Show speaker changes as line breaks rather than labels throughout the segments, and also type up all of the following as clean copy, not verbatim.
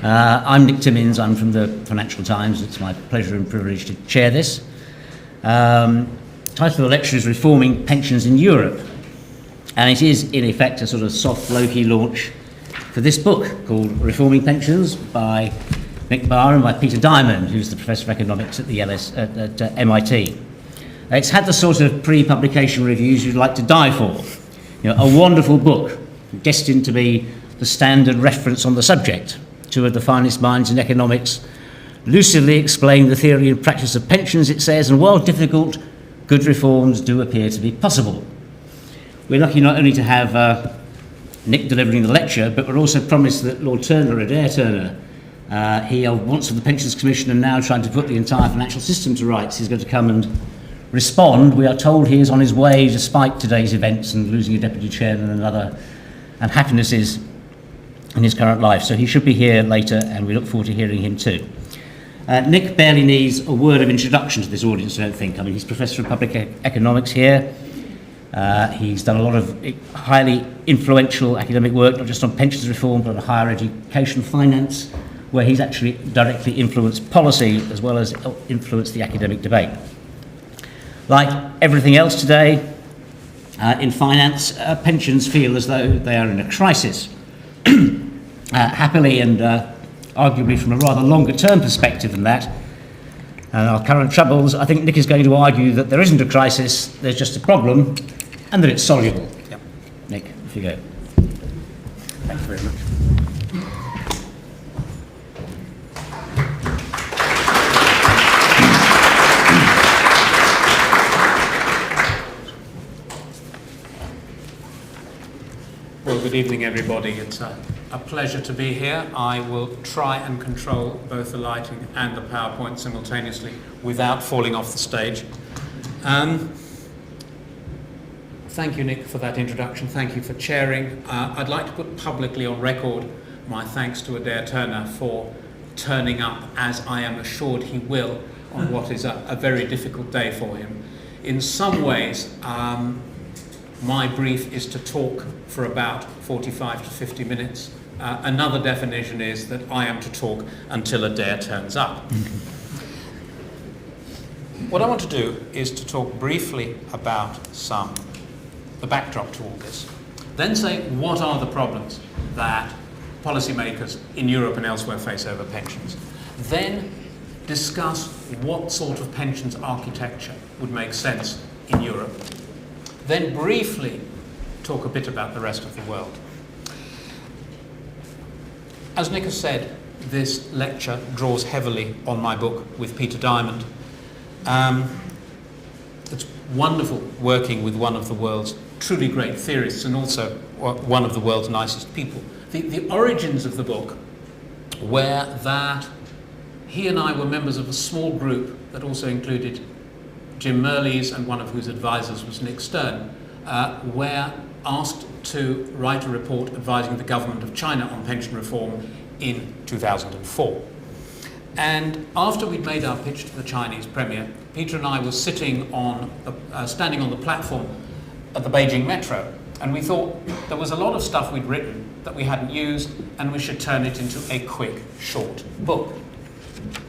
I'm Nick Timmins. I'm from the Financial Times. It's my pleasure and privilege to chair this. The title of the lecture is Reforming Pensions in Europe. And it is, in effect, a sort of soft, low-key launch for this book called Reforming Pensions by Nick Barr and by Peter Diamond, who's the Professor of Economics at the at MIT. It's had the sort of pre-publication reviews you'd like to die for. You know, a wonderful book, destined to be the standard reference on the subject. Two of the finest minds in economics lucidly explain the theory and practice of pensions, it says, and while difficult, good reforms do appear to be possible. We're lucky not only to have Nick delivering the lecture, but we're also promised that Lord Turner, Adair Turner, he once of the Pensions Commission and now trying to put the entire financial system to rights, he's going to come and respond. We are told he is on his way despite today's events and losing a deputy chairman and other unhappinesses in his current life. So he should be here later and we look forward to hearing him too. Nick barely needs a word of introduction to this audience, I don't think. I mean, he's Professor of Public Economics here. He's done a lot of highly influential academic work, not just on pensions reform, but on higher education finance, where he's actually directly influenced policy as well as influenced the academic debate. Like everything else today in finance, pensions feel as though they are in a crisis. Happily and arguably from a rather longer term perspective than that, and our current troubles, I think Nick is going to argue that there isn't a crisis, there's just a problem, and that it's soluble. Yep. Nick, if you go. Thank you very much.
Well, good evening, everybody. It's a pleasure to be here. I will try and control both the lighting and the PowerPoint simultaneously without falling off the stage. Thank you, Nick, for that introduction. Thank you for chairing. I'd like to put publicly on record my thanks to Adair Turner for turning up, as I am assured he will, on what is a very difficult day for him. In some ways, my brief is to talk for about 45 to 50 minutes. Another definition is that I am to talk until Adair turns up. What I want to do is to talk briefly about the backdrop to all this. Then say what are the problems that policymakers in Europe and elsewhere face over pensions. Then discuss what sort of pensions architecture would make sense in Europe. Then briefly talk a bit about the rest of the world. As Nick has said, this lecture draws heavily on my book with Peter Diamond. It's wonderful working with one of the world's truly great theorists and also one of the world's nicest people. The origins of the book were that he and I were members of a small group that also included Jim Merles and one of whose advisors was Nick Stern, were asked to write a report advising the government of China on pension reform in 2004. And after we'd made our pitch to the Chinese Premier, Peter and I were standing on the platform at the Beijing Metro, and we thought there was a lot of stuff we'd written that we hadn't used, and we should turn it into a quick, short book.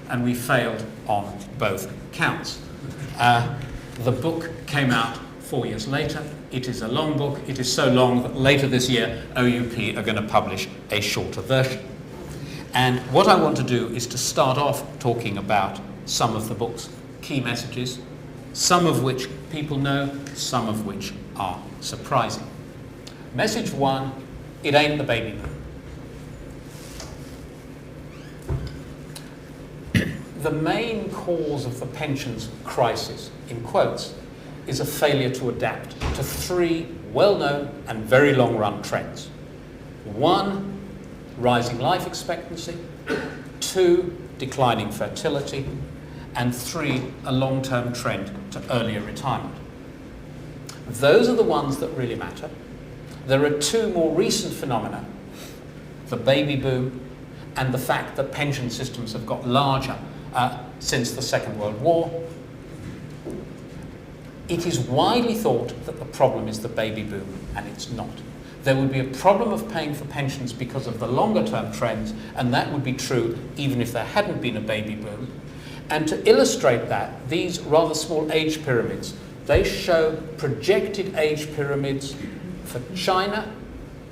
And we failed on both counts. The book came out 4 years later. It is a long book. It is so long that later this year, OUP are going to publish a shorter version. And what I want to do is to start off talking about some of the book's key messages, some of which people know, some of which are surprising. Message one, it ain't the baby boom. The main cause of the pensions crisis, in quotes, is a failure to adapt to three well-known and very long-run trends. One, rising life expectancy. Two, declining fertility. And three, a long-term trend to earlier retirement. Those are the ones that really matter. There are two more recent phenomena, the baby boom and the fact that pension systems have got larger since the Second World War. It is widely thought that the problem is the baby boom, and it's not. There would be a problem of paying for pensions because of the longer term trends, and that would be true even if there hadn't been a baby boom. And to illustrate that, these rather small age pyramids, they show projected age pyramids for China,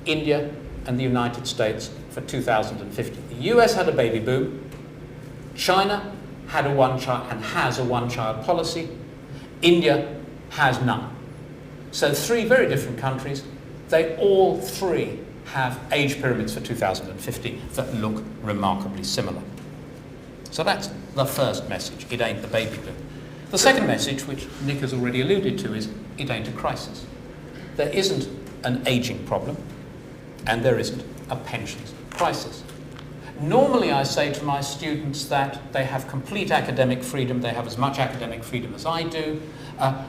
India, and the United States for 2050. The US had a baby boom. China had a one-child and has a one-child policy. India has none. So three very different countries. They all three have age pyramids for 2050 that look remarkably similar. So that's the first message. It ain't the baby boom. The second message, which Nick has already alluded to, is it ain't a crisis. There isn't an aging problem, and there isn't a pensions crisis. Normally I say to my students that they have complete academic freedom, they have as much academic freedom as I do.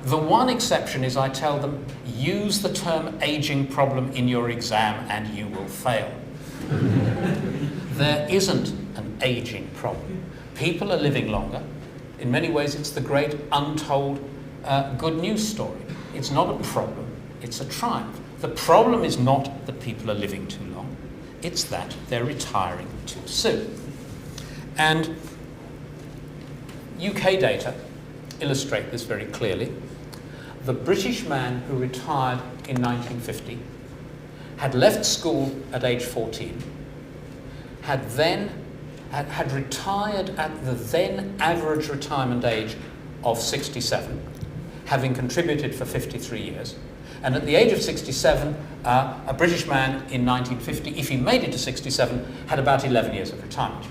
The one exception is I tell them, use the term aging problem in your exam and you will fail. There isn't an aging problem. People are living longer. In many ways it's the great untold good news story. It's not a problem, it's a triumph. The problem is not that people are living too long, it's that they're retiring too soon. And UK data illustrate this very clearly. The British man who retired in 1950 had left school at age 14, had retired at the then average retirement age of 67, having contributed for 53 years. And at the age of 67, a British man in 1950, if he made it to 67, had about 11 years of retirement.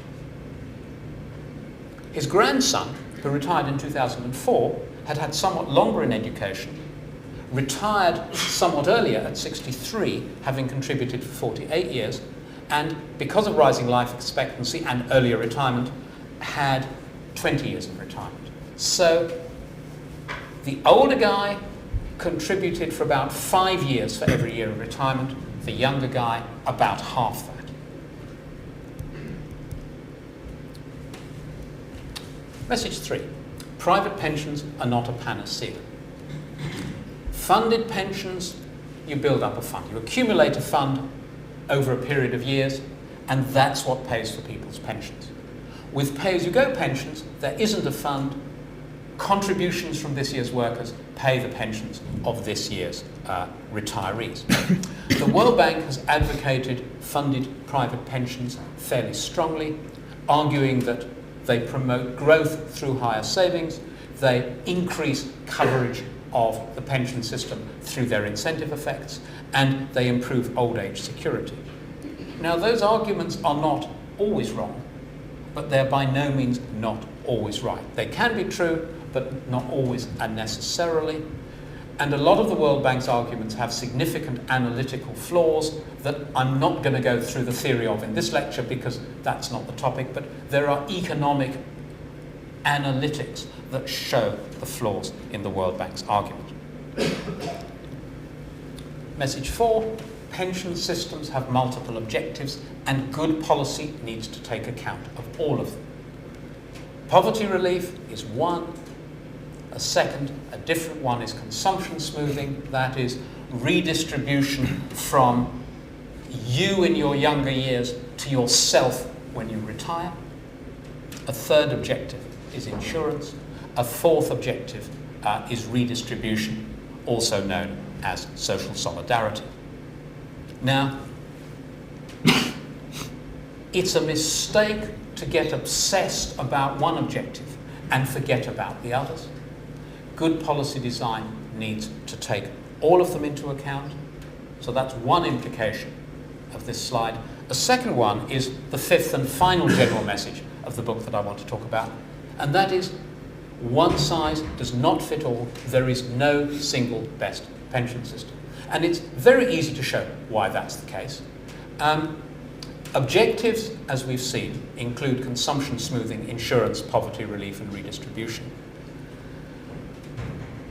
His grandson, who retired in 2004, had had somewhat longer in education, retired somewhat earlier at 63, having contributed for 48 years, and because of rising life expectancy and earlier retirement, had 20 years of retirement. So the older guy contributed for about 5 years for every year of retirement, the younger guy about half that. Message 3. Private pensions are not a panacea. Funded pensions, you build up a fund. You accumulate a fund over a period of years, and that's what pays for people's pensions. With pay-as-you-go pensions, there isn't a fund. Contributions from this year's workers pay the pensions of this year's retirees. The World Bank has advocated funded private pensions fairly strongly, arguing that they promote growth through higher savings, they increase coverage of the pension system through their incentive effects, and they improve old age security. Now, those arguments are not always wrong, but they're by no means not always right. They can be true, but not always unnecessarily. And a lot of the World Bank's arguments have significant analytical flaws that I'm not going to go through the theory of in this lecture because that's not the topic, but there are economic analytics that show the flaws in the World Bank's argument. Message 4, pension systems have multiple objectives and good policy needs to take account of all of them. Poverty relief is one. A second, a different one, is consumption smoothing, that is redistribution from you in your younger years to yourself when you retire. A third objective is insurance. A fourth objective is redistribution, also known as social solidarity. Now, it's a mistake to get obsessed about one objective and forget about the others. Good policy design needs to take all of them into account. So that's one implication of this slide. A second one is the fifth and final general message of the book that I want to talk about, and that is one size does not fit all. There is no single best pension system. And it's very easy to show why that's the case. Objectives, as we've seen, include consumption smoothing, insurance, poverty relief, and redistribution.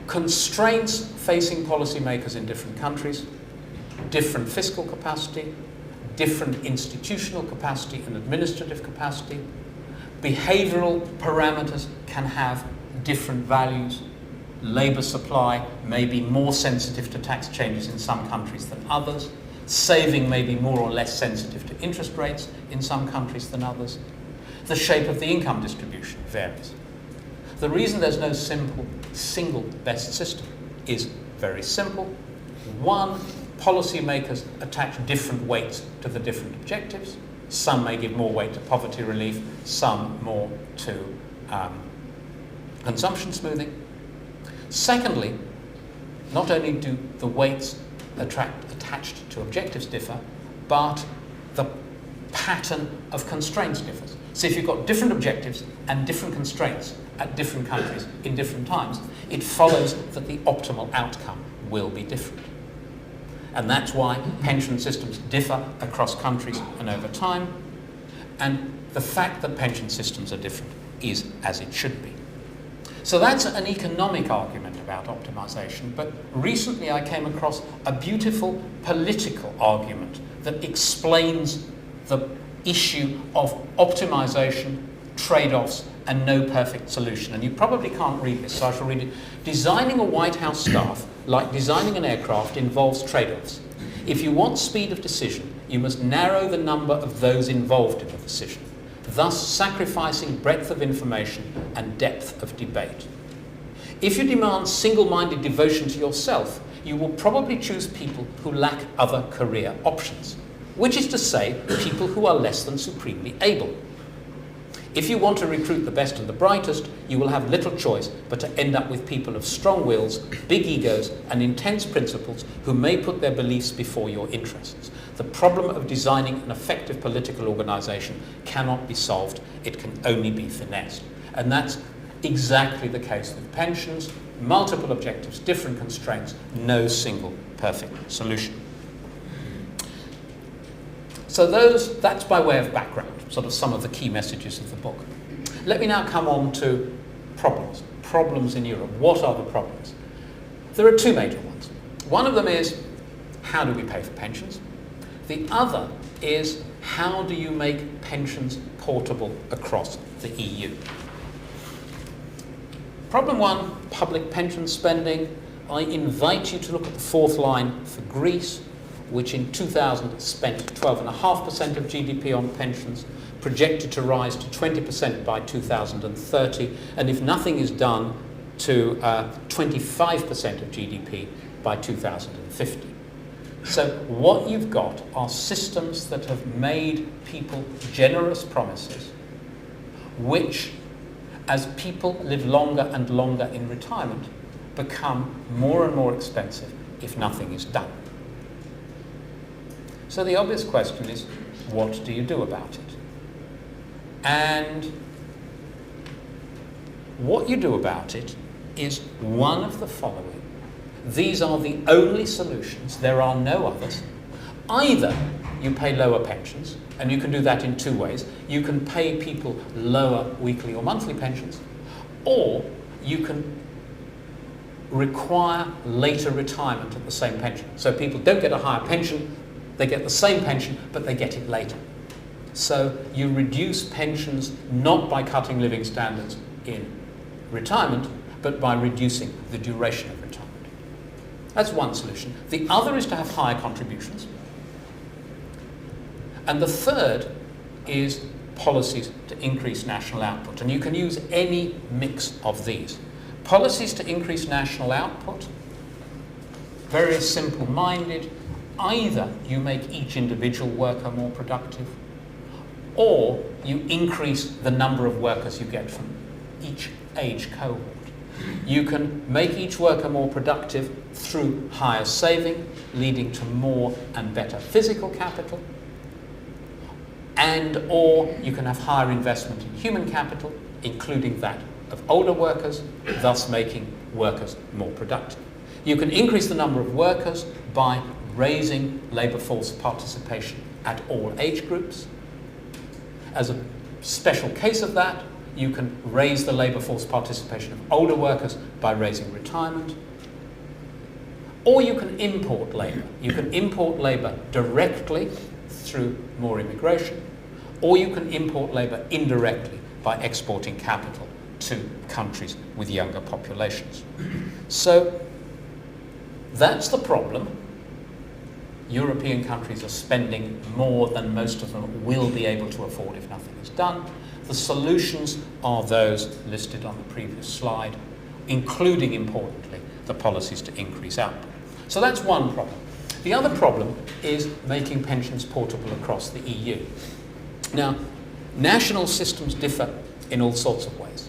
Constraints facing policymakers in different countries, different fiscal capacity, different institutional capacity and administrative capacity. Behavioural parameters can have different values. Labour supply may be more sensitive to tax changes in some countries than others. Saving may be more or less sensitive to interest rates in some countries than others. The shape of the income distribution varies. The reason there's no simple, single best system is very simple. One, policymakers attach different weights to the different objectives. Some may give more weight to poverty relief, some more to consumption smoothing. Secondly, not only do the weights attached to objectives differ, but the pattern of constraints differs. So if you've got different objectives and different constraints at different countries in different times, it follows that the optimal outcome will be different. And that's why pension systems differ across countries and over time. And the fact that pension systems are different is as it should be. So that's an economic argument about optimization, but recently I came across a beautiful political argument that explains the issue of optimization, trade-offs, and no perfect solution. And you probably can't read this, so I shall read it. Designing a White House staff, like designing an aircraft, involves trade-offs. If you want speed of decision, you must narrow the number of those involved in the decision, thus sacrificing breadth of information and depth of debate. If you demand single-minded devotion to yourself, you will probably choose people who lack other career options, which is to say, people who are less than supremely able. If you want to recruit the best and the brightest, you will have little choice but to end up with people of strong wills, big egos, and intense principles who may put their beliefs before your interests. The problem of designing an effective political organisation cannot be solved. It can only be finessed. And that's exactly the case with pensions. Multiple objectives, different constraints, no single perfect solution. So that's by way of background, sort of some of the key messages of the book. Let me now come on to problems. Problems in Europe. What are the problems? There are two major ones. One of them is, how do we pay for pensions? The other is, how do you make pensions portable across the EU? Problem one, public pension spending. I invite you to look at the fourth line for Greece, which in 2000 spent 12.5% of GDP on pensions, projected to rise to 20% by 2030, and if nothing is done, to 25% of GDP by 2050. So what you've got are systems that have made people generous promises, which, as people live longer and longer in retirement, become more and more expensive if nothing is done. So the obvious question is, what do you do about it? And what you do about it is one of the following. These are the only solutions. There are no others. Either you pay lower pensions, and you can do that in two ways. You can pay people lower weekly or monthly pensions, or you can require later retirement at the same pension. So people don't get a higher pension, they get the same pension, but they get it later. So you reduce pensions not by cutting living standards in retirement, but by reducing the duration of retirement. That's one solution. The other is to have higher contributions. And the third is policies to increase national output. And you can use any mix of these. Policies to increase national output, very simple-minded. Either you make each individual worker more productive, or you increase the number of workers you get from each age cohort. You can make each worker more productive through higher saving, leading to more and better physical capital, or you can have higher investment in human capital, including that of older workers, thus making workers more productive. You can increase the number of workers by raising labour force participation at all age groups. As a special case of that, you can raise the labour force participation of older workers by raising retirement. Or you can import labour. You can import labour directly through more immigration, or you can import labour indirectly by exporting capital to countries with younger populations. So that's the problem. European countries are spending more than most of them will be able to afford if nothing is done. The solutions are those listed on the previous slide, including, importantly, the policies to increase output. So that's one problem. The other problem is making pensions portable across the EU. Now, national systems differ in all sorts of ways.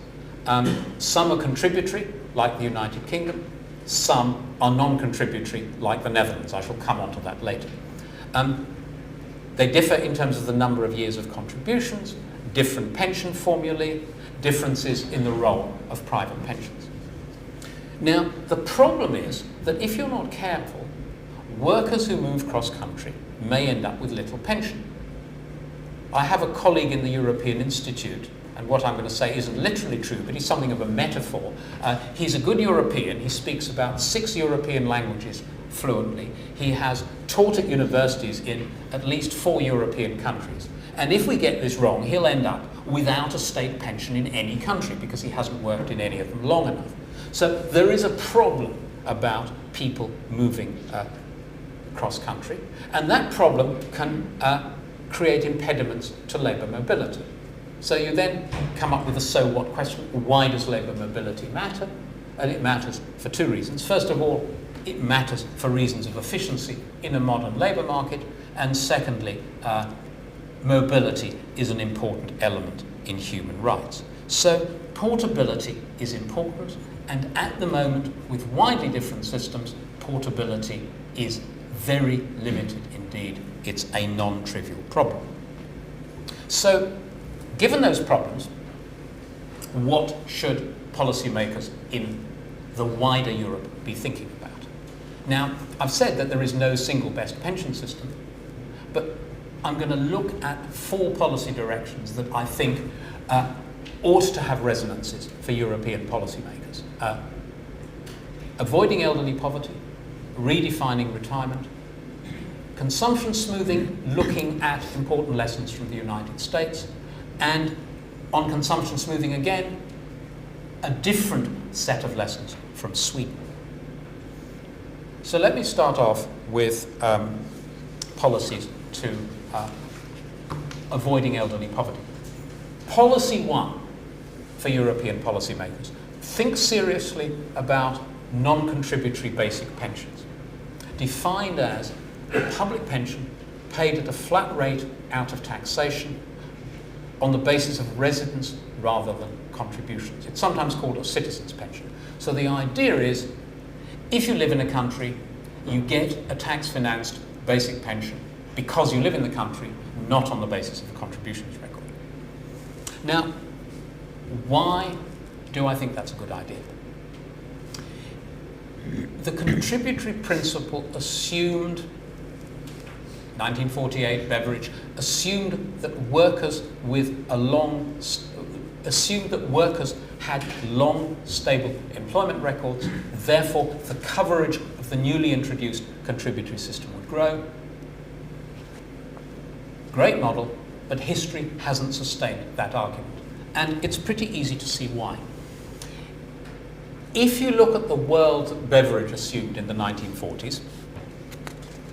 Some are contributory, like the United Kingdom. Some are non-contributory, like the Netherlands. I shall come on to that later. They differ in terms of the number of years of contributions, different pension formulae, differences in the role of private pensions. Now, the problem is that if you're not careful, workers who move cross-country may end up with little pension. I have a colleague in the European Institute, and what I'm going to say isn't literally true, but he's something of a metaphor. He's a good European. He speaks about 6 European languages fluently. He has taught at universities in at least 4 European countries. And if we get this wrong, he'll end up without a state pension in any country because he hasn't worked in any of them long enough. So there is a problem about people moving cross-country, and that problem can create impediments to labour mobility. So you then come up with a so what question. Why does labour mobility matter? And it matters for 2 reasons. First of all, it matters for reasons of efficiency in a modern labour market, and secondly, mobility is an important element in human rights. So portability is important, and at the moment, with widely different systems, portability is very limited indeed. It's a non-trivial problem. So, given those problems, what should policymakers in the wider Europe be thinking about? Now, I've said that there is no single best pension system, but I'm going to look at 4 policy directions that I think ought to have resonances for European policymakers. Avoiding elderly poverty, redefining retirement, consumption smoothing, looking at important lessons from the United States, and on consumption smoothing again, a different set of lessons from Sweden. So let me start off with policies to avoiding elderly poverty. Policy 1 for European policymakers: think seriously about non-contributory basic pensions, defined as a public pension paid at a flat rate out of taxation on the basis of residence rather than contributions. It's sometimes called a citizen's pension. So the idea is, if you live in a country, you get a tax-financed basic pension because you live in the country, not on the basis of a contributions record. Now, why do I think that's a good idea? The contributory principle assumed, 1948 Beveridge, assumed that workers had long, stable employment records. Therefore, the coverage of the newly introduced contributory system would grow. Great model, but history hasn't sustained that argument. And it's pretty easy to see why. If you look at the world that Beveridge assumed in the 1940s,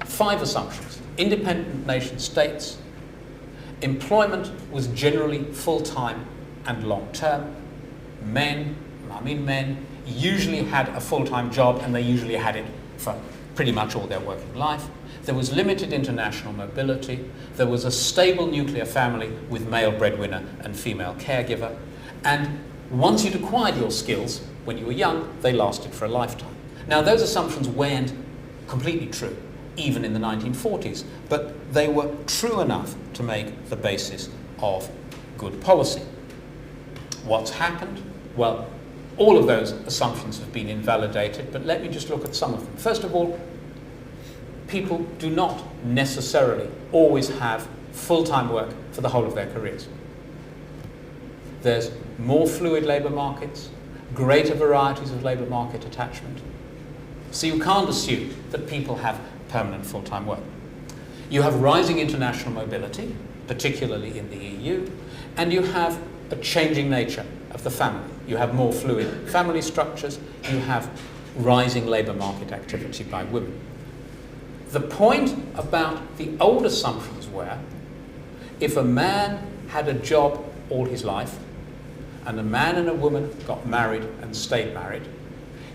5 assumptions. Independent nation states, employment was generally full-time and long-term. Men, usually had a full-time job, and they usually had it for pretty much all their working life. There was limited international mobility. There was a stable nuclear family with male breadwinner and female caregiver. And once you'd acquired your skills when you were young, they lasted for a lifetime. Now, those assumptions weren't completely true, even in the 1940s, but they were true enough to make the basis of good policy. What's happened? Well, all of those assumptions have been invalidated, but let me just look at some of them. First of all, people do not necessarily always have full-time work for the whole of their careers. There's more fluid labour markets, greater varieties of labour market attachment. So you can't assume that people have permanent full-time work. You have rising international mobility, particularly in the EU, and you have a changing nature of the family. You have more fluid family structures, you have rising labour market activity by women. The point about the old assumptions were, if a man had a job all his life, and a man and a woman got married and stayed married,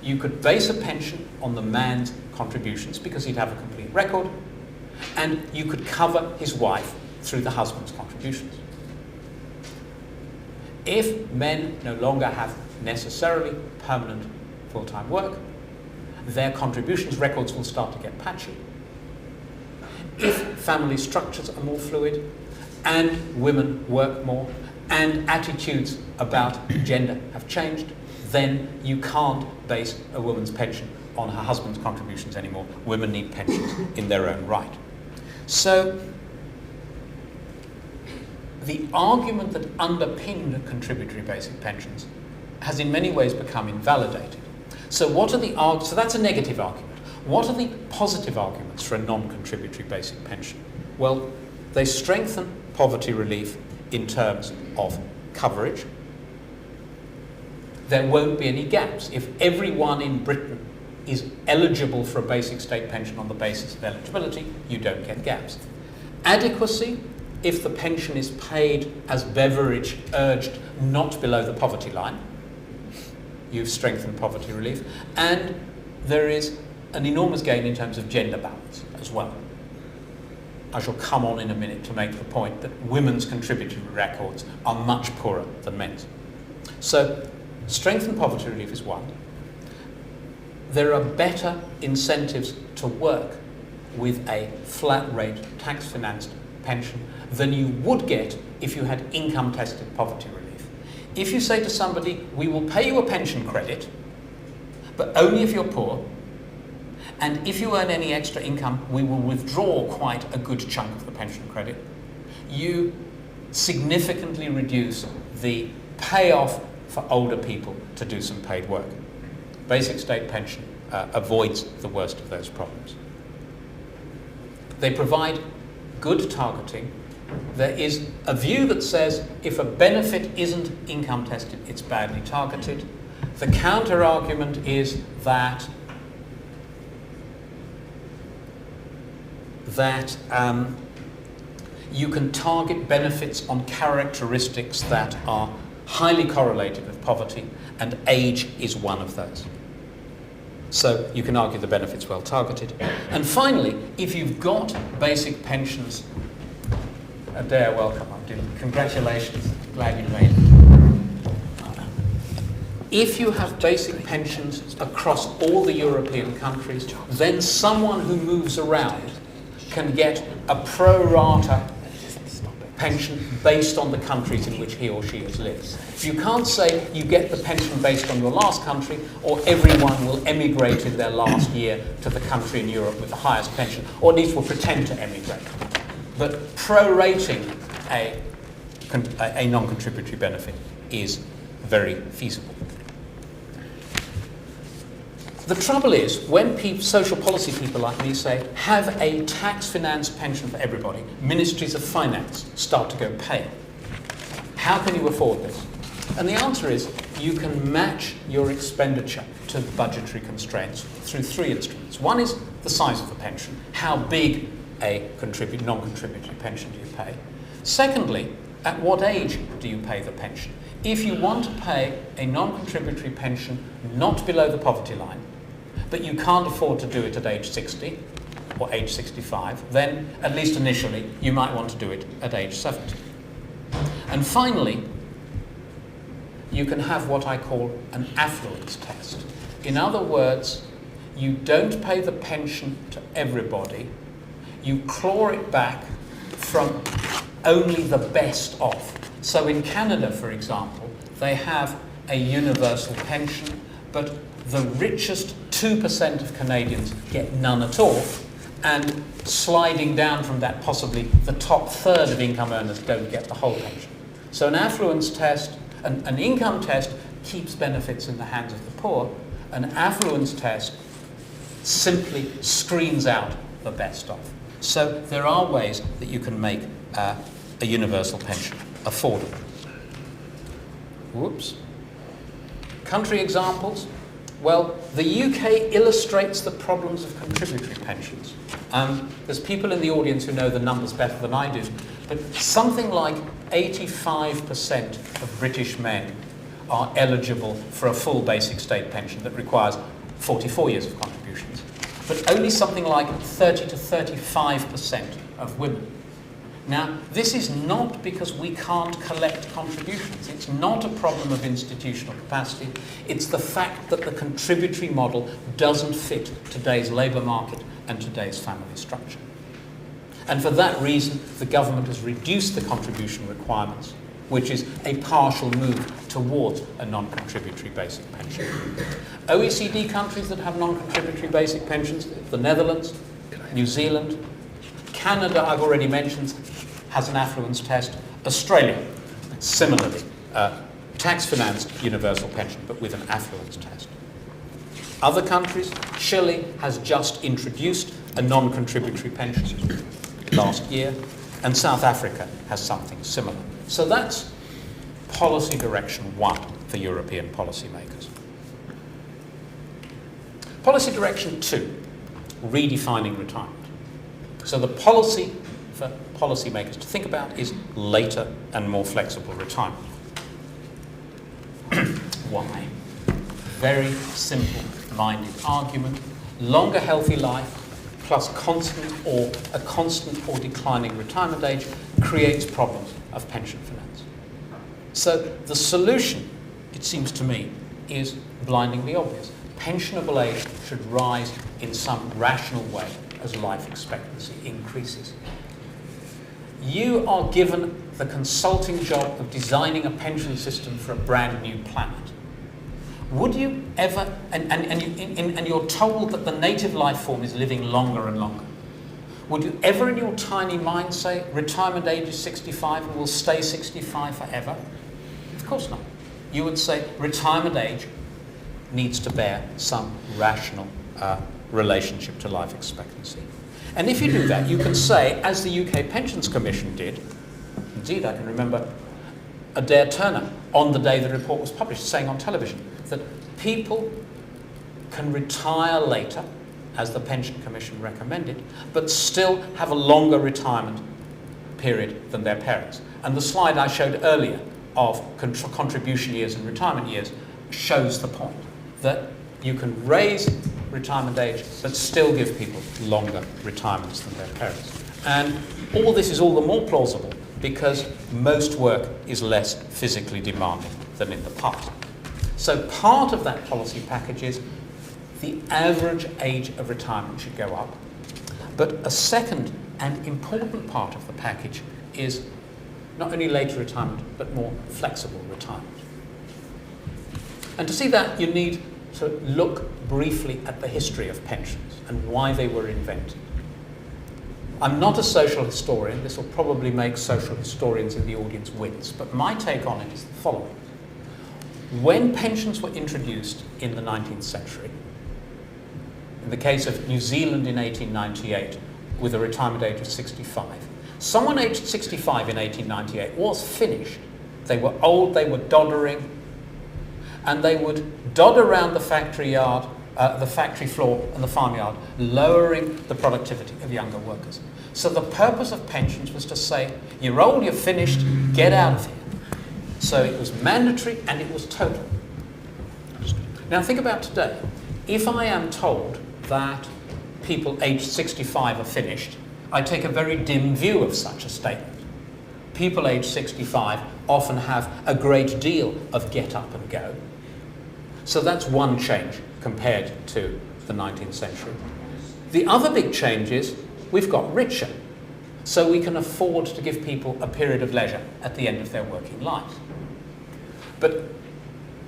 you could base a pension on the man's contributions because he'd have a complete record, and you could cover his wife through the husband's contributions. If men no longer have necessarily permanent full-time work, their contributions records will start to get patchy. If family structures are more fluid, and women work more, and attitudes about gender have changed, then you can't base a woman's pension on her husband's contributions anymore. Women need pensions in their own right. So the argument that underpinned contributory basic pensions has in many ways become invalidated. So so that's a negative argument. What are the positive arguments for a non-contributory basic pension? Well, they strengthen poverty relief in terms of coverage. There won't be any gaps. If everyone in Britain is eligible for a basic state pension on the basis of eligibility, you don't get gaps. Adequacy, if the pension is paid as Beveridge urged, not below the poverty line, you've strengthened poverty relief. And there is an enormous gain in terms of gender balance as well. I shall come on in a minute to make the point that women's contributory records are much poorer than men's. So, strengthened poverty relief is one. There are better incentives to work with a flat rate tax-financed pension than you would get if you had income-tested poverty relief. If you say to somebody, we will pay you a pension credit, but only if you're poor, and if you earn any extra income, we will withdraw quite a good chunk of the pension credit, you significantly reduce the payoff for older people to do some paid work. Basic state pension avoids the worst of those problems. They provide good targeting. There is a view that says if a benefit isn't income tested, it's badly targeted. The counter argument is that you can target benefits on characteristics that are highly correlated with poverty, and age is one of those. So you can argue the benefit's well targeted. And finally, if you've got basic pensions, Adair, welcome. Congratulations. Glad you made it. If you have basic pensions across all the European countries, then someone who moves around can get a pro rata pension based on the countries in which he or she has lived. You can't say you get the pension based on your last country, or everyone will emigrate in their last year to the country in Europe with the highest pension, or at least will pretend to emigrate. But prorating a non-contributory benefit is very feasible. The trouble is, when social policy people like me say, have a tax-financed pension for everybody, ministries of finance start to go pale. How can you afford this? And the answer is, you can match your expenditure to budgetary constraints through three instruments. One is the size of the pension. How big a non-contributory pension do you pay? Secondly, at what age do you pay the pension? If you want to pay a non-contributory pension not below the poverty line, but you can't afford to do it at age 60 or age 65, then, at least initially, you might want to do it at age 70. And finally, you can have what I call an affluence test. In other words, you don't pay the pension to everybody, you claw it back from only the best off. So in Canada, for example, they have a universal pension, but the richest 2% of Canadians get none at all, and sliding down from that, possibly the top third of income earners don't get the whole pension. So an affluence test, an income test keeps benefits in the hands of the poor. An affluence test simply screens out the best of. So there are ways that you can make a universal pension affordable. Whoops. Country examples. Well, the UK illustrates the problems of contributory pensions. There's people in the audience who know the numbers better than I do, but something like 85% of British men are eligible for a full basic state pension that requires 44 years of contributions, but only something like 30 to 35% of women. Now, this is not because we can't collect contributions. It's not a problem of institutional capacity. It's the fact that the contributory model doesn't fit today's labour market and today's family structure. And for that reason, the government has reduced the contribution requirements, which is a partial move towards a non-contributory basic pension. OECD countries that have non-contributory basic pensions, the Netherlands, New Zealand, Canada, I've already mentioned, has an affluence test. Australia, similarly, tax-financed universal pension, but with an affluence test. Other countries, Chile has just introduced a non-contributory pension last year, and South Africa has something similar. So that's policy direction one for European policymakers. Policy direction two, redefining retirement. So the policy for policymakers to think about is later and more flexible retirement. Why? Very simple-minded argument. Longer healthy life plus a constant or declining retirement age creates problems of pension finance. So the solution, it seems to me, is blindingly obvious. Pensionable age should rise in some rational way as life expectancy increases. You are given the consulting job of designing a pension system for a brand new planet. Would you ever, and you're told that the native life form is living longer and longer, would you ever in your tiny mind say retirement age is 65 and will stay 65 forever? Of course not. You would say retirement age needs to bear some rational relationship to life expectancy. And if you do that, you can say, as the UK Pensions Commission did, indeed I can remember Adair Turner on the day the report was published saying on television that people can retire later, as the Pension Commission recommended, but still have a longer retirement period than their parents. And the slide I showed earlier of contribution years and retirement years shows the point that you can raise retirement age but still give people longer retirements than their parents. And all this is all the more plausible because most work is less physically demanding than in the past. So part of that policy package is the average age of retirement should go up. But a second and important part of the package is not only later retirement, but more flexible retirement. And to see that, you need to look briefly at the history of pensions and why they were invented. I'm not a social historian. This will probably make social historians in the audience wince, but my take on it is the following. When pensions were introduced in the 19th century, in the case of New Zealand in 1898, with a retirement age of 65, someone aged 65 in 1898 was finished. They were old, they were doddering, and they would dod around the factory yard, the factory floor and the farmyard, lowering the productivity of younger workers. So the purpose of pensions was to say, you're old, you're finished, get out of here. So it was mandatory and it was total. Now think about today. If I am told that people aged 65 are finished, I take a very dim view of such a statement. People aged 65 often have a great deal of get up and go. So that's one change compared to the 19th century. The other big change is we've got richer, so we can afford to give people a period of leisure at the end of their working life. But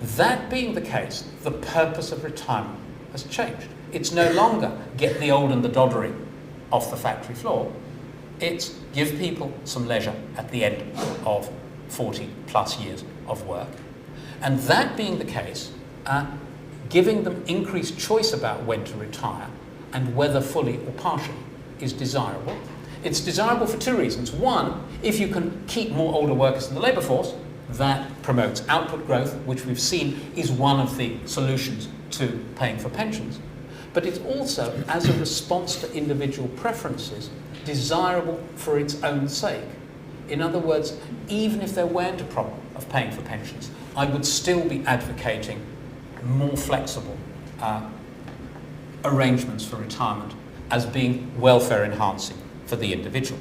that being the case, the purpose of retirement has changed. It's no longer get the old and the doddering off the factory floor. It's give people some leisure at the end of 40 plus years of work. And that being the case, giving them increased choice about when to retire and whether fully or partially is desirable. It's desirable for two reasons. One, if you can keep more older workers in the labour force, that promotes output growth, which we've seen is one of the solutions to paying for pensions. but it's also, as a response to individual preferences, desirable for its own sake. In other words, even if there weren't a problem of paying for pensions, I would still be advocating more flexible arrangements for retirement as being welfare enhancing for the individual.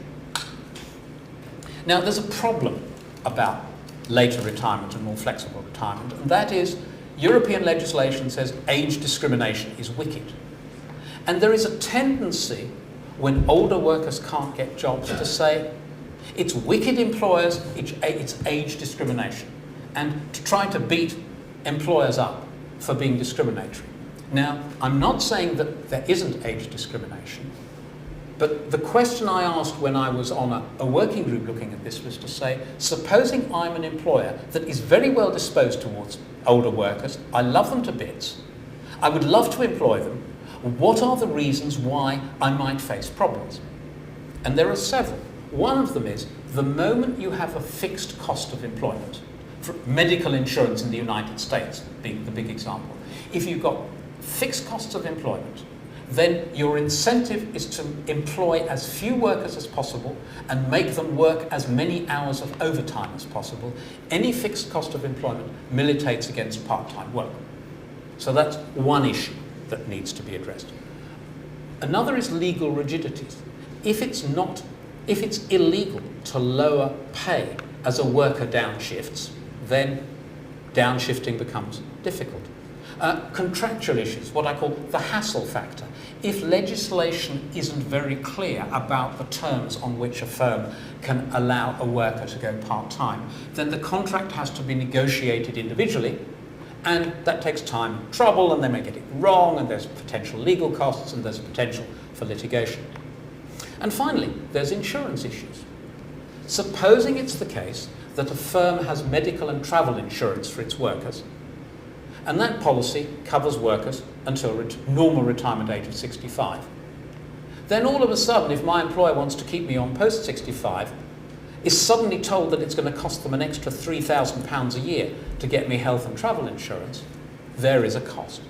Now, there's a problem about later retirement and more flexible retirement, and that is European legislation says age discrimination is wicked. And there is a tendency when older workers can't get jobs to say it's wicked employers, it's age discrimination, and to try to beat employers up for being discriminatory. Now, I'm not saying that there isn't age discrimination, but the question I asked when I was on a working group looking at this was to say, supposing I'm an employer that is very well disposed towards older workers, I love them to bits, I would love to employ them, what are the reasons why I might face problems? And there are several. One of them is the moment you have a fixed cost of employment, for medical insurance in the United States being the big example, if you've got fixed costs of employment, then your incentive is to employ as few workers as possible and make them work as many hours of overtime as possible. Any fixed cost of employment militates against part-time work. So that's one issue that needs to be addressed. Another is legal rigidities. If it's illegal to lower pay as a worker downshifts, then downshifting becomes difficult. Contractual issues, what I call the hassle factor. If legislation isn't very clear about the terms on which a firm can allow a worker to go part-time, then the contract has to be negotiated individually, and that takes time and trouble, and they may get it wrong, and there's potential legal costs, and there's potential for litigation. And finally, there's insurance issues. Supposing it's the case that a firm has medical and travel insurance for its workers, and that policy covers workers until normal retirement age of 65. Then all of a sudden, if my employer wants to keep me on post 65, is suddenly told that it's going to cost them an extra £3,000 a year to get me health and travel insurance, there is a cost.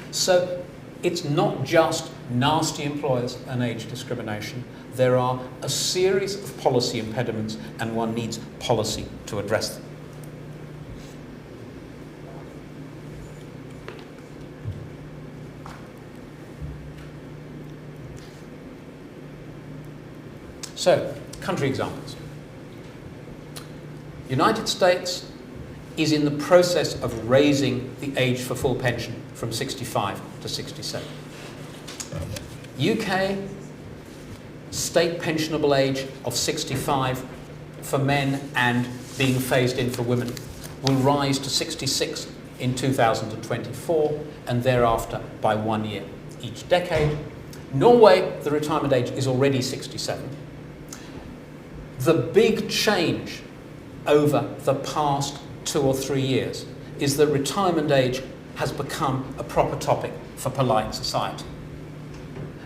So it's not just nasty employers and age discrimination. There are a series of policy impediments, and one needs policy to address them. So, country examples. United States is in the process of raising the age for full pension from 65 to 67. UK, state pensionable age of 65 for men and being phased in for women, will rise to 66 in 2024 and thereafter by 1 year each decade. Norway, the retirement age is already 67. The big change over the past 2 or 3 years is that retirement age has become a proper topic for polite society.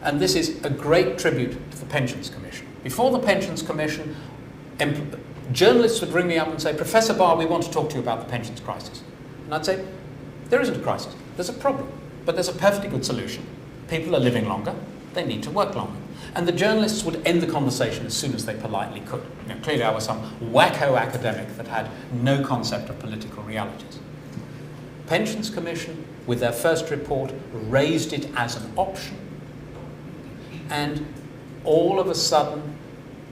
And this is a great tribute to the Pensions Commission. Before the Pensions Commission, journalists would ring me up and say, Professor Barr, we want to talk to you about the pensions crisis. And I'd say, there isn't a crisis, there's a problem, but there's a perfectly good solution. People are living longer, they need to work longer. And the journalists would end the conversation as soon as they politely could. You know, clearly I was some wacko academic that had no concept of political realities. Pensions Commission, with their first report, raised it as an option. And all of a sudden,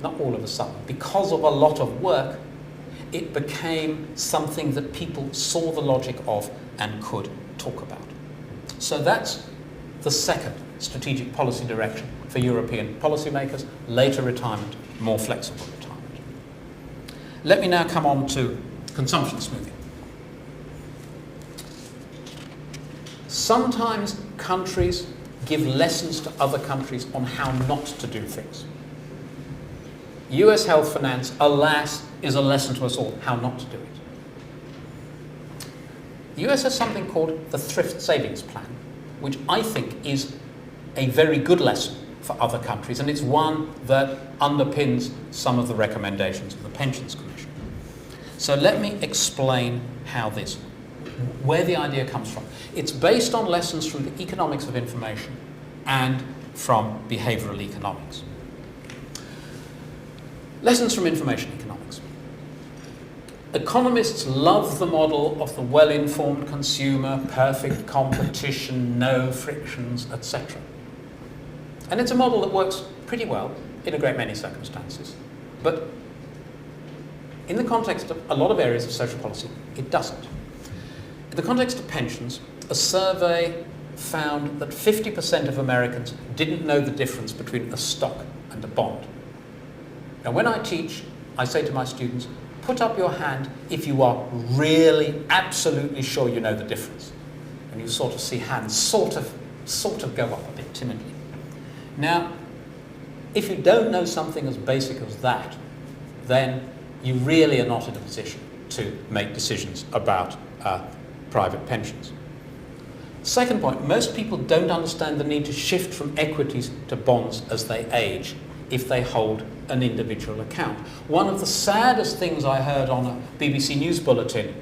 not all of a sudden, because of a lot of work, it became something that people saw the logic of and could talk about. So that's the second strategic policy direction for European policymakers: later retirement, more flexible retirement. Let me now come on to consumption smoothing. Sometimes countries give lessons to other countries on how not to do things. US health finance, alas, is a lesson to us all how not to do it. The US has something called the Thrift Savings Plan, which I think is a very good lesson for other countries, and it's one that underpins some of the recommendations of the Pensions Commission. So let me explain where the idea comes from. It's based on lessons from the economics of information and from behavioral economics. Lessons from information economics. Economists love the model of the well-informed consumer, perfect competition, no frictions, etc. And it's a model that works pretty well in a great many circumstances. But in the context of a lot of areas of social policy, it doesn't. In the context of pensions, a survey found that 50% of Americans didn't know the difference between a stock and a bond. Now, when I teach, I say to my students, put up your hand if you are really absolutely sure you know the difference. And you sort of see hands sort of go up a bit timidly. Now, if you don't know something as basic as that, then you really are not in a position to make decisions about private pensions. Second point, most people don't understand the need to shift from equities to bonds as they age if they hold an individual account. One of the saddest things I heard on a BBC News bulletin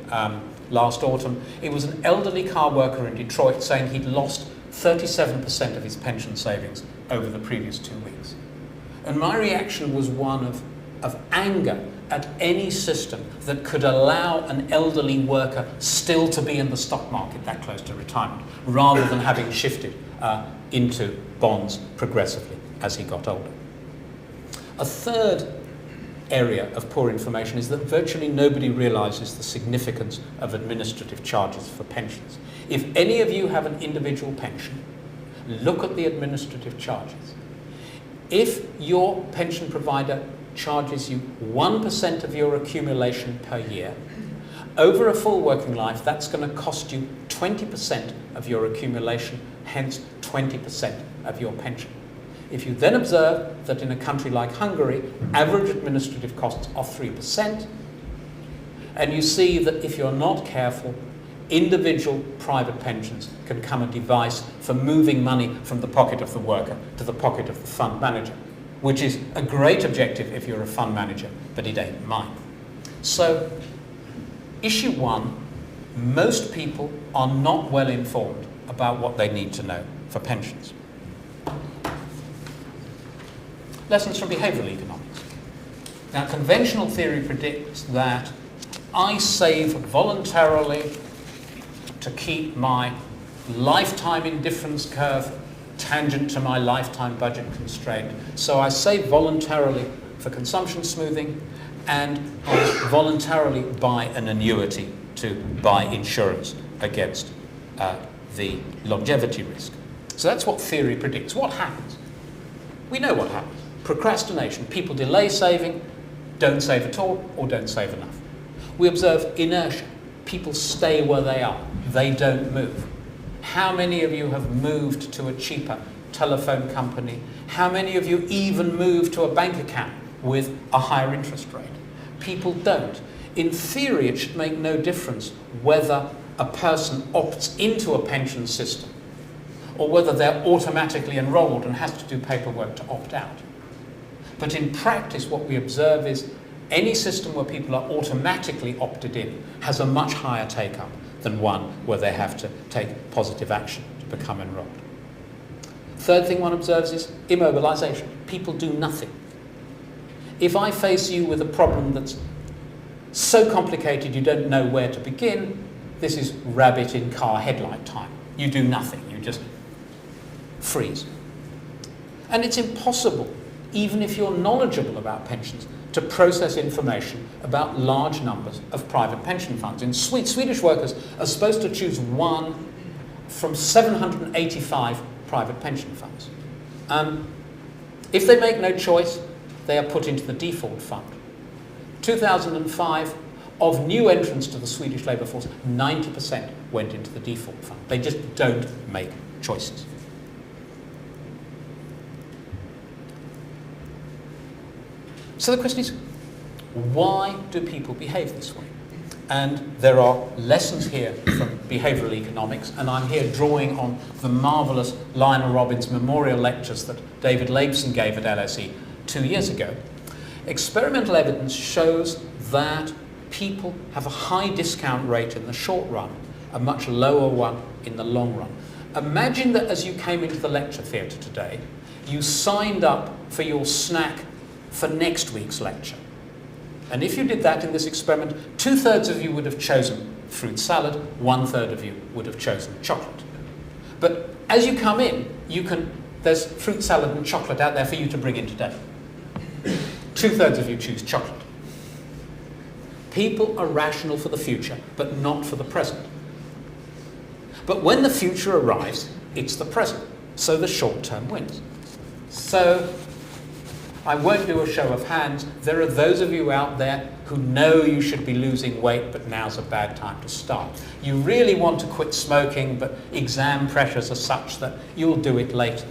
last autumn, it was an elderly car worker in Detroit saying he'd lost 37% of his pension savings over the previous 2 weeks. And my reaction was one of anger at any system that could allow an elderly worker still to be in the stock market that close to retirement, rather than having shifted into bonds progressively as he got older. A third area of poor information is that virtually nobody realises the significance of administrative charges for pensions. If any of you have an individual pension, look at the administrative charges. If your pension provider charges you 1% of your accumulation per year, over a full working life, that's going to cost you 20% of your accumulation, hence 20% of your pension. If you then observe that in a country like Hungary, average administrative costs are 3%, and you see that if you're not careful, individual private pensions can become a device for moving money from the pocket of the worker to the pocket of the fund manager, which is a great objective if you're a fund manager, but it ain't mine. So, issue one, most people are not well informed about what they need to know for pensions. Lessons from behavioural economics. Now, conventional theory predicts that I save voluntarily to keep my lifetime indifference curve tangent to my lifetime budget constraint. So I save voluntarily for consumption smoothing, and I voluntarily buy an annuity to buy insurance against the longevity risk. So that's what theory predicts. What happens? We know what happens. Procrastination. People delay saving, don't save at all, or don't save enough. We observe inertia. People stay where they are. They don't move. How many of you have moved to a cheaper telephone company? How many of you even moved to a bank account with a higher interest rate? People don't. In theory, it should make no difference whether a person opts into a pension system or whether they're automatically enrolled and has to do paperwork to opt out. But in practice, what we observe is any system where people are automatically opted in has a much higher take-up than one where they have to take positive action to become enrolled. Third thing one observes is immobilisation. People do nothing. If I face you with a problem that's so complicated you don't know where to begin, this is rabbit in car headlight time. You do nothing. You just freeze. And it's impossible, even if you're knowledgeable about pensions, to process information about large numbers of private pension funds. In Swedish workers are supposed to choose one from 785 private pension funds. If they make no choice, they are put into the default fund. 2005, of new entrants to the Swedish labour force, 90% went into the default fund. They just don't make choices. So the question is, why do people behave this way? And there are lessons here from behavioural economics, and I'm here drawing on the marvellous Lionel Robbins memorial lectures that David Laibson gave at LSE 2 years ago. Experimental evidence shows that people have a high discount rate in the short run, a much lower one in the long run. Imagine that as you came into the lecture theatre today, you signed up for your snack for next week's lecture. And if you did that in this experiment, 2/3 of you would have chosen fruit salad, 1/3 of you would have chosen chocolate. But as you come in, there's fruit salad and chocolate out there for you to bring in today. 2/3 of you choose chocolate. People are rational for the future, but not for the present. But when the future arrives, it's the present. So the short term wins. So I won't do a show of hands. There are those of you out there who know you should be losing weight, but now's a bad time to start. You really want to quit smoking, but exam pressures are such that you'll do it later.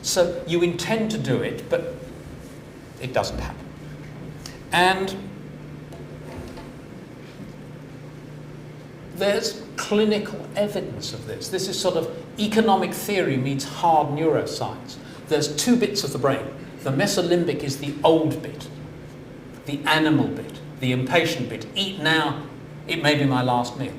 So you intend to do it, but it doesn't happen. And there's clinical evidence of this. This is sort of economic theory meets hard neuroscience. There's two bits of the brain. The mesolimbic is the old bit, the animal bit, the impatient bit. Eat now, it may be my last meal.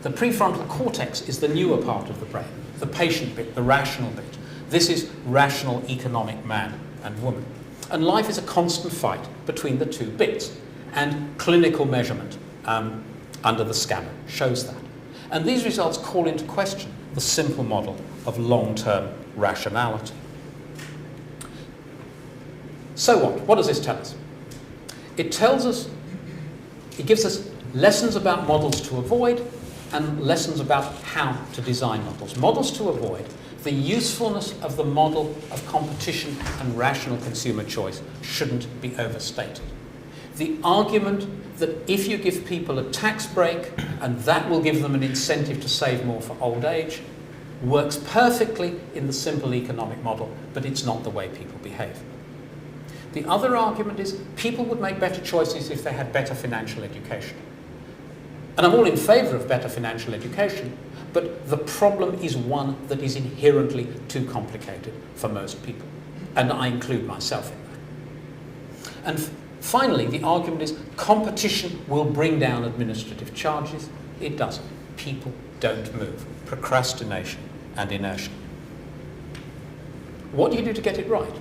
The prefrontal cortex is the newer part of the brain, the patient bit, the rational bit. This is rational economic man and woman. And life is a constant fight between the two bits. And clinical measurement under the scanner shows that. And these results call into question the simple model of long-term rationality. So what? What does this tell us? It gives us lessons about models to avoid and lessons about how to design models. Models to avoid: the usefulness of the model of competition and rational consumer choice shouldn't be overstated. The argument that if you give people a tax break and that will give them an incentive to save more for old age works perfectly in the simple economic model, but it's not the way people behave. The other argument is people would make better choices if they had better financial education. And I'm all in favour of better financial education, but the problem is one that is inherently too complicated for most people. And I include myself in that. And finally, the argument is competition will bring down administrative charges. It doesn't. People don't move. Procrastination and inertia. What do you do to get it right?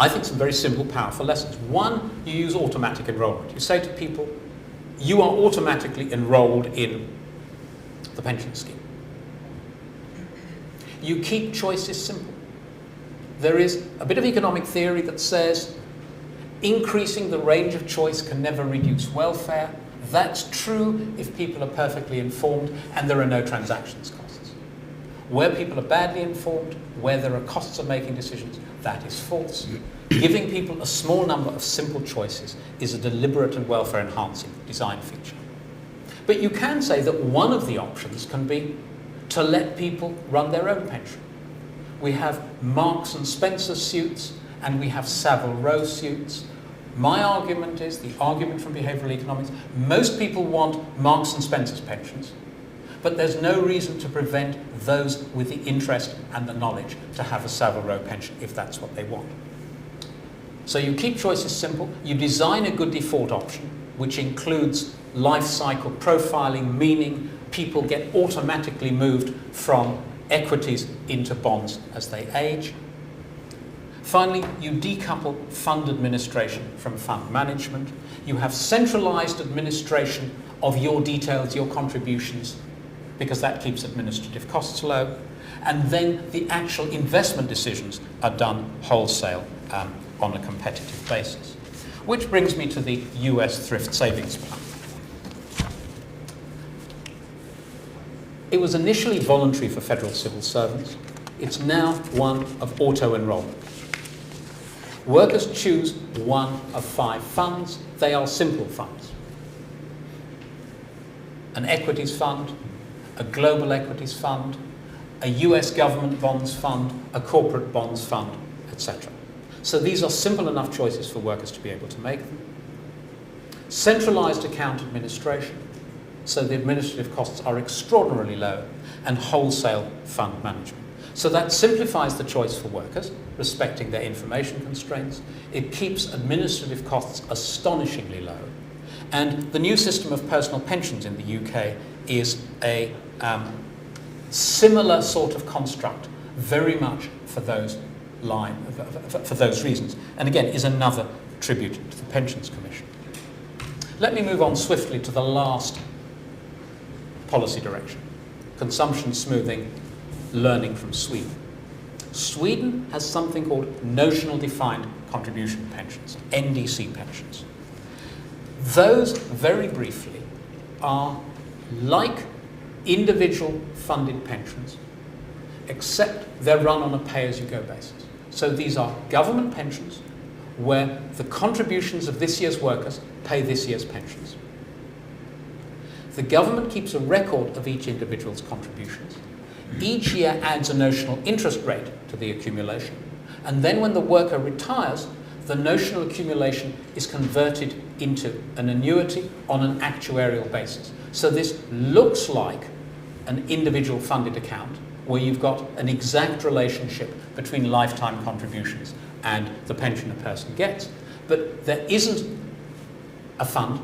I think some very simple, powerful lessons. One, you use automatic enrolment. You say to people, you are automatically enrolled in the pension scheme. You keep choices simple. There is a bit of economic theory that says increasing the range of choice can never reduce welfare. That's true if people are perfectly informed and there are no transactions costs. Where people are badly informed, where there are costs of making decisions, that is false. Giving people a small number of simple choices is a deliberate and welfare-enhancing design feature. But you can say that one of the options can be to let people run their own pension. We have Marks and Spencer suits and we have Savile Row suits. My argument is, the argument from behavioural economics, most people want Marks and Spencer's pensions, but there's no reason to prevent those with the interest and the knowledge to have a Savile Row pension if that's what they want. So you keep choices simple, you design a good default option, which includes life cycle profiling, meaning people get automatically moved from equities into bonds as they age. Finally, you decouple fund administration from fund management. You have centralised administration of your details, your contributions, because that keeps administrative costs low. And then the actual investment decisions are done wholesale on a competitive basis. Which brings me to the US Thrift Savings Plan. It was initially voluntary for federal civil servants. It's now one of auto-enrollment. Workers choose one of 5 funds. They are simple funds. An equities fund, a global equities fund, a US government bonds fund, a corporate bonds fund, etc. So these are simple enough choices for workers to be able to make them. Centralised account administration, so the administrative costs are extraordinarily low, and wholesale fund management. So that simplifies the choice for workers, respecting their information constraints. It keeps administrative costs astonishingly low. And the new system of personal pensions in the UK is a Similar sort of construct, very much for those reasons. And again, is another tribute to the Pensions Commission. Let me move on swiftly to the last policy direction: consumption smoothing, learning from Sweden. Sweden has something called notional defined contribution pensions, NDC pensions. Those, very briefly, are like individual funded pensions, except they're run on a pay-as-you-go basis. So these are government pensions where the contributions of this year's workers pay this year's pensions. The government keeps a record of each individual's contributions. Each year adds a notional interest rate to the accumulation, and then when the worker retires, the notional accumulation is converted into an annuity on an actuarial basis. So this looks like an individual funded account where you've got an exact relationship between lifetime contributions and the pension a person gets. But there isn't a fund,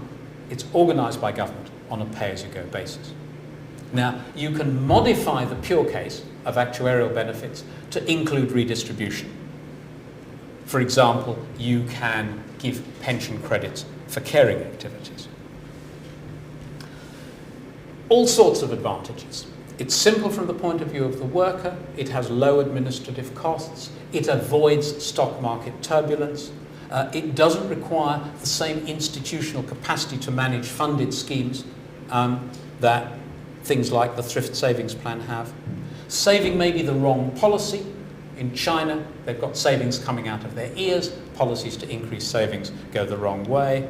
it's organised by government on a pay-as-you-go basis. Now, you can modify the pure case of actuarial benefits to include redistribution. For example, you can give pension credits for caring activities. All sorts of advantages. It's simple from the point of view of the worker, it has low administrative costs, it avoids stock market turbulence, it doesn't require the same institutional capacity to manage funded schemes that things like the Thrift Savings plan have. Saving may be the wrong policy. In China, they've got savings coming out of their ears. Policies to increase savings go the wrong way.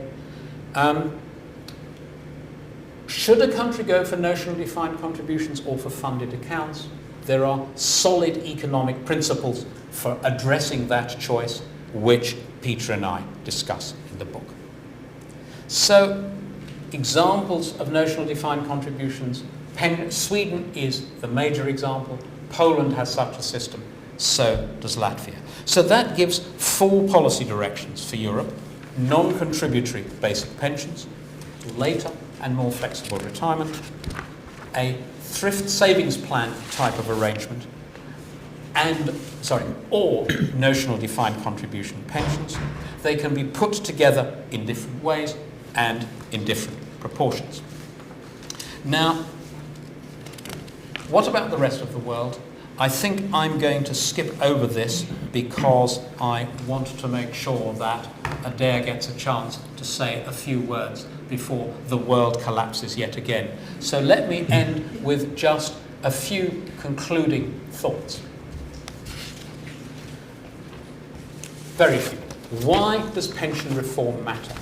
Should a country go for notional defined contributions or for funded accounts? There are solid economic principles for addressing that choice, which Peter and I discuss in the book. So, examples of notional defined contributions. Sweden is the major example. Poland has such a system. So does Latvia. So that gives 4 policy directions for Europe: non-contributory basic pensions, later and more flexible retirement, a thrift savings plan type of arrangement, or notional defined contribution pensions. They can be put together in different ways and in different proportions. Now, what about the rest of the world? I think I'm going to skip over this because I want to make sure that Adair gets a chance to say a few words before the world collapses yet again. So let me end with just a few concluding thoughts. Very few. Why does pension reform matter?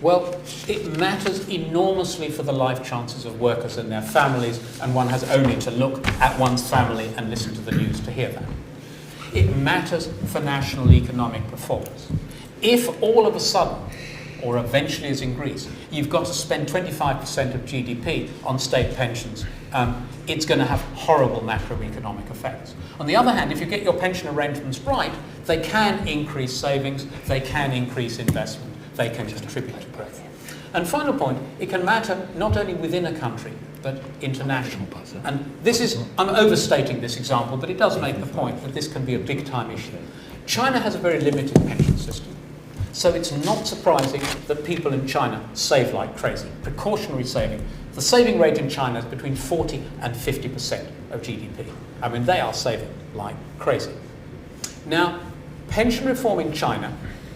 Well, it matters enormously for the life chances of workers and their families, and one has only to look at one's family and listen to the news to hear that. It matters for national economic performance. If all of a sudden, or eventually as in Greece, you've got to spend 25% of GDP on state pensions, it's going to have horrible macroeconomic effects. On the other hand, if you get your pension arrangements right, they can increase savings, they can increase investment, they can contribute to growth. And final point, it can matter not only within a country, but international. And this is, I'm overstating this example, but it does make the point that this can be a big time issue. China has a very limited pension system, so it's not surprising that people in China save like crazy. Precautionary saving. The saving rate in China is between 40 and 50% of GDP. I mean, they are saving like crazy. Now, pension reform in China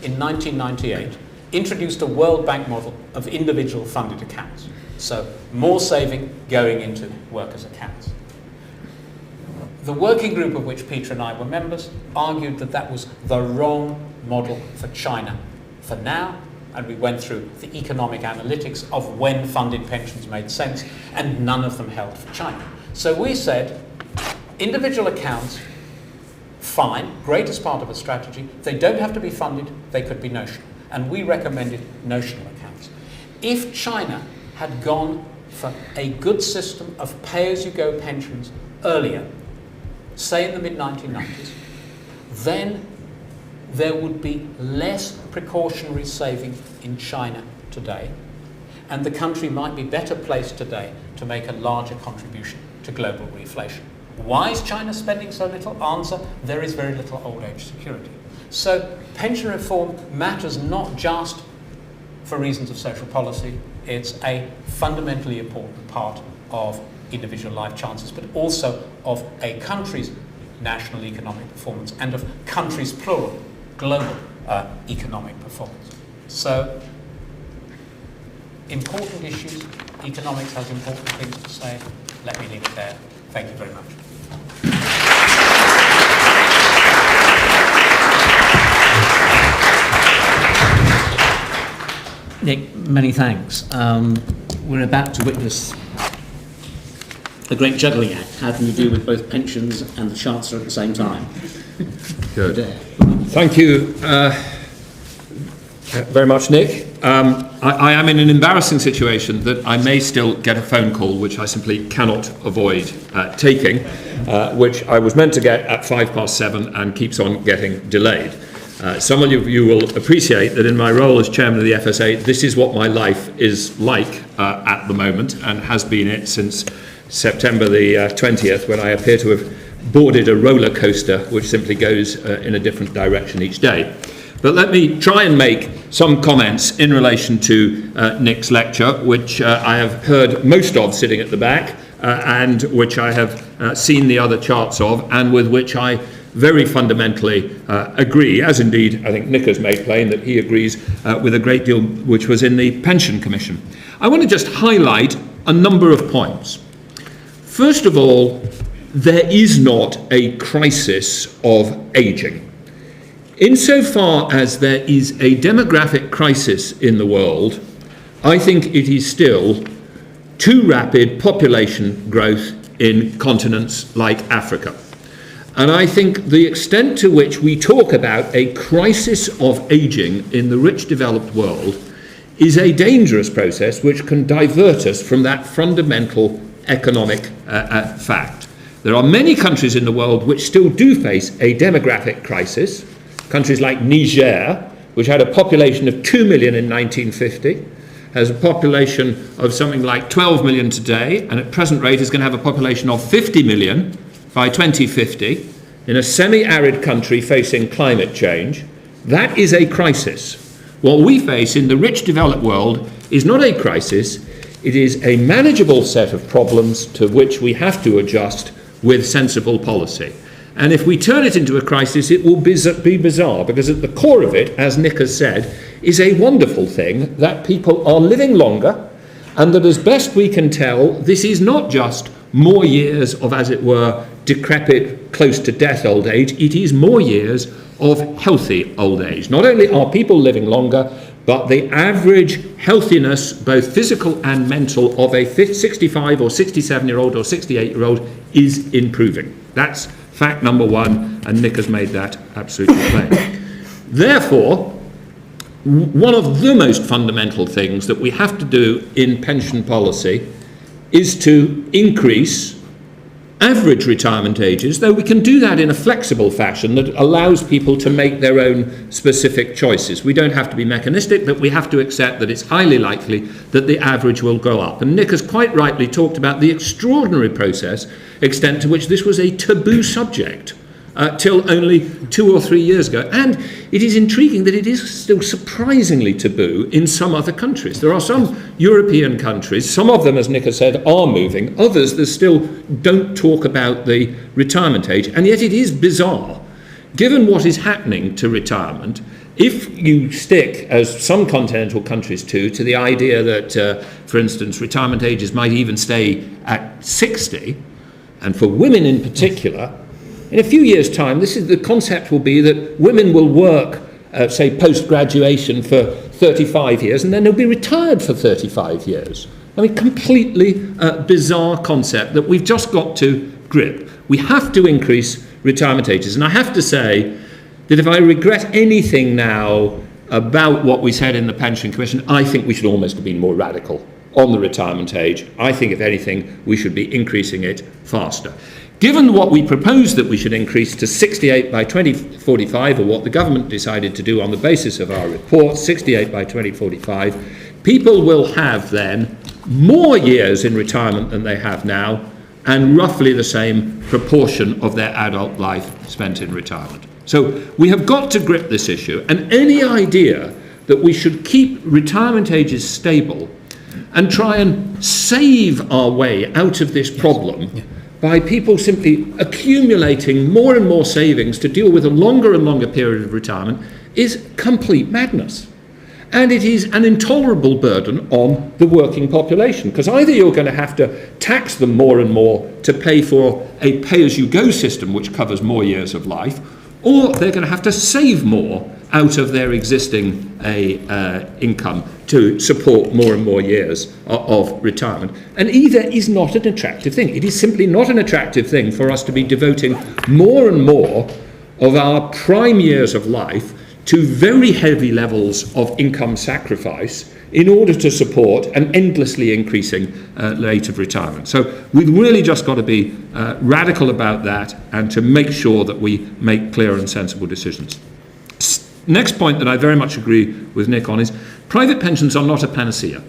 in 1998 introduced a World Bank model of individual funded accounts. So more saving going into workers' accounts. The working group of which Peter and I were members argued that that was the wrong model for China for now, and we went through the economic analytics of when funded pensions made sense, and none of them held for China. So we said, individual accounts, fine, great as part of a strategy. They don't have to be funded, they could be notional. And we recommended notional accounts. If China had gone for a good system of pay-as-you-go pensions earlier, say in the mid-1990s, then there would be less precautionary saving in China today, and the country might be better placed today to make a larger contribution to global reflation. Why is China spending so little? Answer, there is very little old age security. So pension reform matters not just for reasons of social policy, it's a fundamentally important part of individual life chances, but also of a country's national economic performance and of countries, plural, global economic performance. So, important issues, economics has important things to say. Let me leave it there. Thank you very much.
Nick, many thanks. We're about to witness a great juggling act. How can you deal with both pensions and the Chancellor at the same time?
Good. Thank you very much, Nick. I am in an embarrassing situation that I may still get a phone call, which I simply cannot avoid taking, which I was meant to get at 7:05 and keeps on getting delayed. Some of you will appreciate that in my role as chairman of the FSA, this is what my life is like at the moment, and has been it since September the 20th, when I appear to have boarded a roller coaster which simply goes in a different direction each day. But let me try and make some comments in relation to Nick's lecture, which I have heard most of sitting at the back, and which I have seen the other charts of, and with which I very fundamentally agree, as indeed I think Nick has made plain that he agrees with a great deal which was in the Pension Commission. I want to just highlight a number of points. First of all, there is not a crisis of ageing. Insofar as there is a demographic crisis in the world, I think it is still too rapid population growth in continents like Africa. And I think the extent to which we talk about a crisis of ageing in the rich developed world is a dangerous process which can divert us from that fundamental economic fact. There are many countries in the world which still do face a demographic crisis. Countries like Niger, which had a population of 2 million in 1950, has a population of something like 12 million today, and at present rate is going to have a population of 50 million by 2050, in a semi-arid country facing climate change. That is a crisis. What we face in the rich developed world is not a crisis, it is a manageable set of problems to which we have to adjust with sensible policy. And if we turn it into a crisis, it will be bizarre, because at the core of it, as Nick has said, is a wonderful thing that people are living longer, and that as best we can tell, this is not just more years of, as it were, decrepit, close to death old age, it is more years of healthy old age. Not only are people living longer, but the average healthiness, both physical and mental, of a 65 or 67-year-old or 68-year-old is improving. That's fact number one, and Nick has made that absolutely plain. Therefore, one of the most fundamental things that we have to do in pension policy is to increase average retirement ages, though we can do that in a flexible fashion that allows people to make their own specific choices. We don't have to be mechanistic, but we have to accept that it's highly likely that the average will go up. And Nick has quite rightly talked about the extraordinary extent to which this was a taboo subject till only 2 or 3 years ago. And it is intriguing that it is still surprisingly taboo in some other countries. There are some European countries, some of them, as Nick has said, are moving. Others, that still don't talk about the retirement age. And yet it is bizarre, given what is happening to retirement, if you stick, as some continental countries do, to the idea that, for instance, retirement ages might even stay at 60, and for women in particular, in a few years' time, the concept will be that women will work, say, post-graduation for 35 years, and then they'll be retired for 35 years. I mean, completely bizarre concept that we've just got to grip. We have to increase retirement ages. And I have to say that if I regret anything now about what we said in the Pension Commission, I think we should almost have been more radical on the retirement age. I think, if anything, we should be increasing it faster. Given what we propose that we should increase to 68 by 2045, or what the government decided to do on the basis of our report, 68 by 2045, people will have then more years in retirement than they have now, and roughly the same proportion of their adult life spent in retirement. So we have got to grip this issue, and any idea that we should keep retirement ages stable and try and save our way out of this problem by people simply accumulating more and more savings to deal with a longer and longer period of retirement is complete madness. And it is an intolerable burden on the working population, because either you're going to have to tax them more and more to pay for a pay-as-you-go system which covers more years of life, or they're going to have to save more out of their existing income to support more and more years of retirement. And either is not an attractive thing. It is simply not an attractive thing for us to be devoting more and more of our prime years of life to very heavy levels of income sacrifice in order to support an endlessly increasing rate of retirement. So we've really just got to be radical about that and to make sure that we make clear and sensible decisions. Next point that I very much agree with Nick on is private pensions are not a panacea.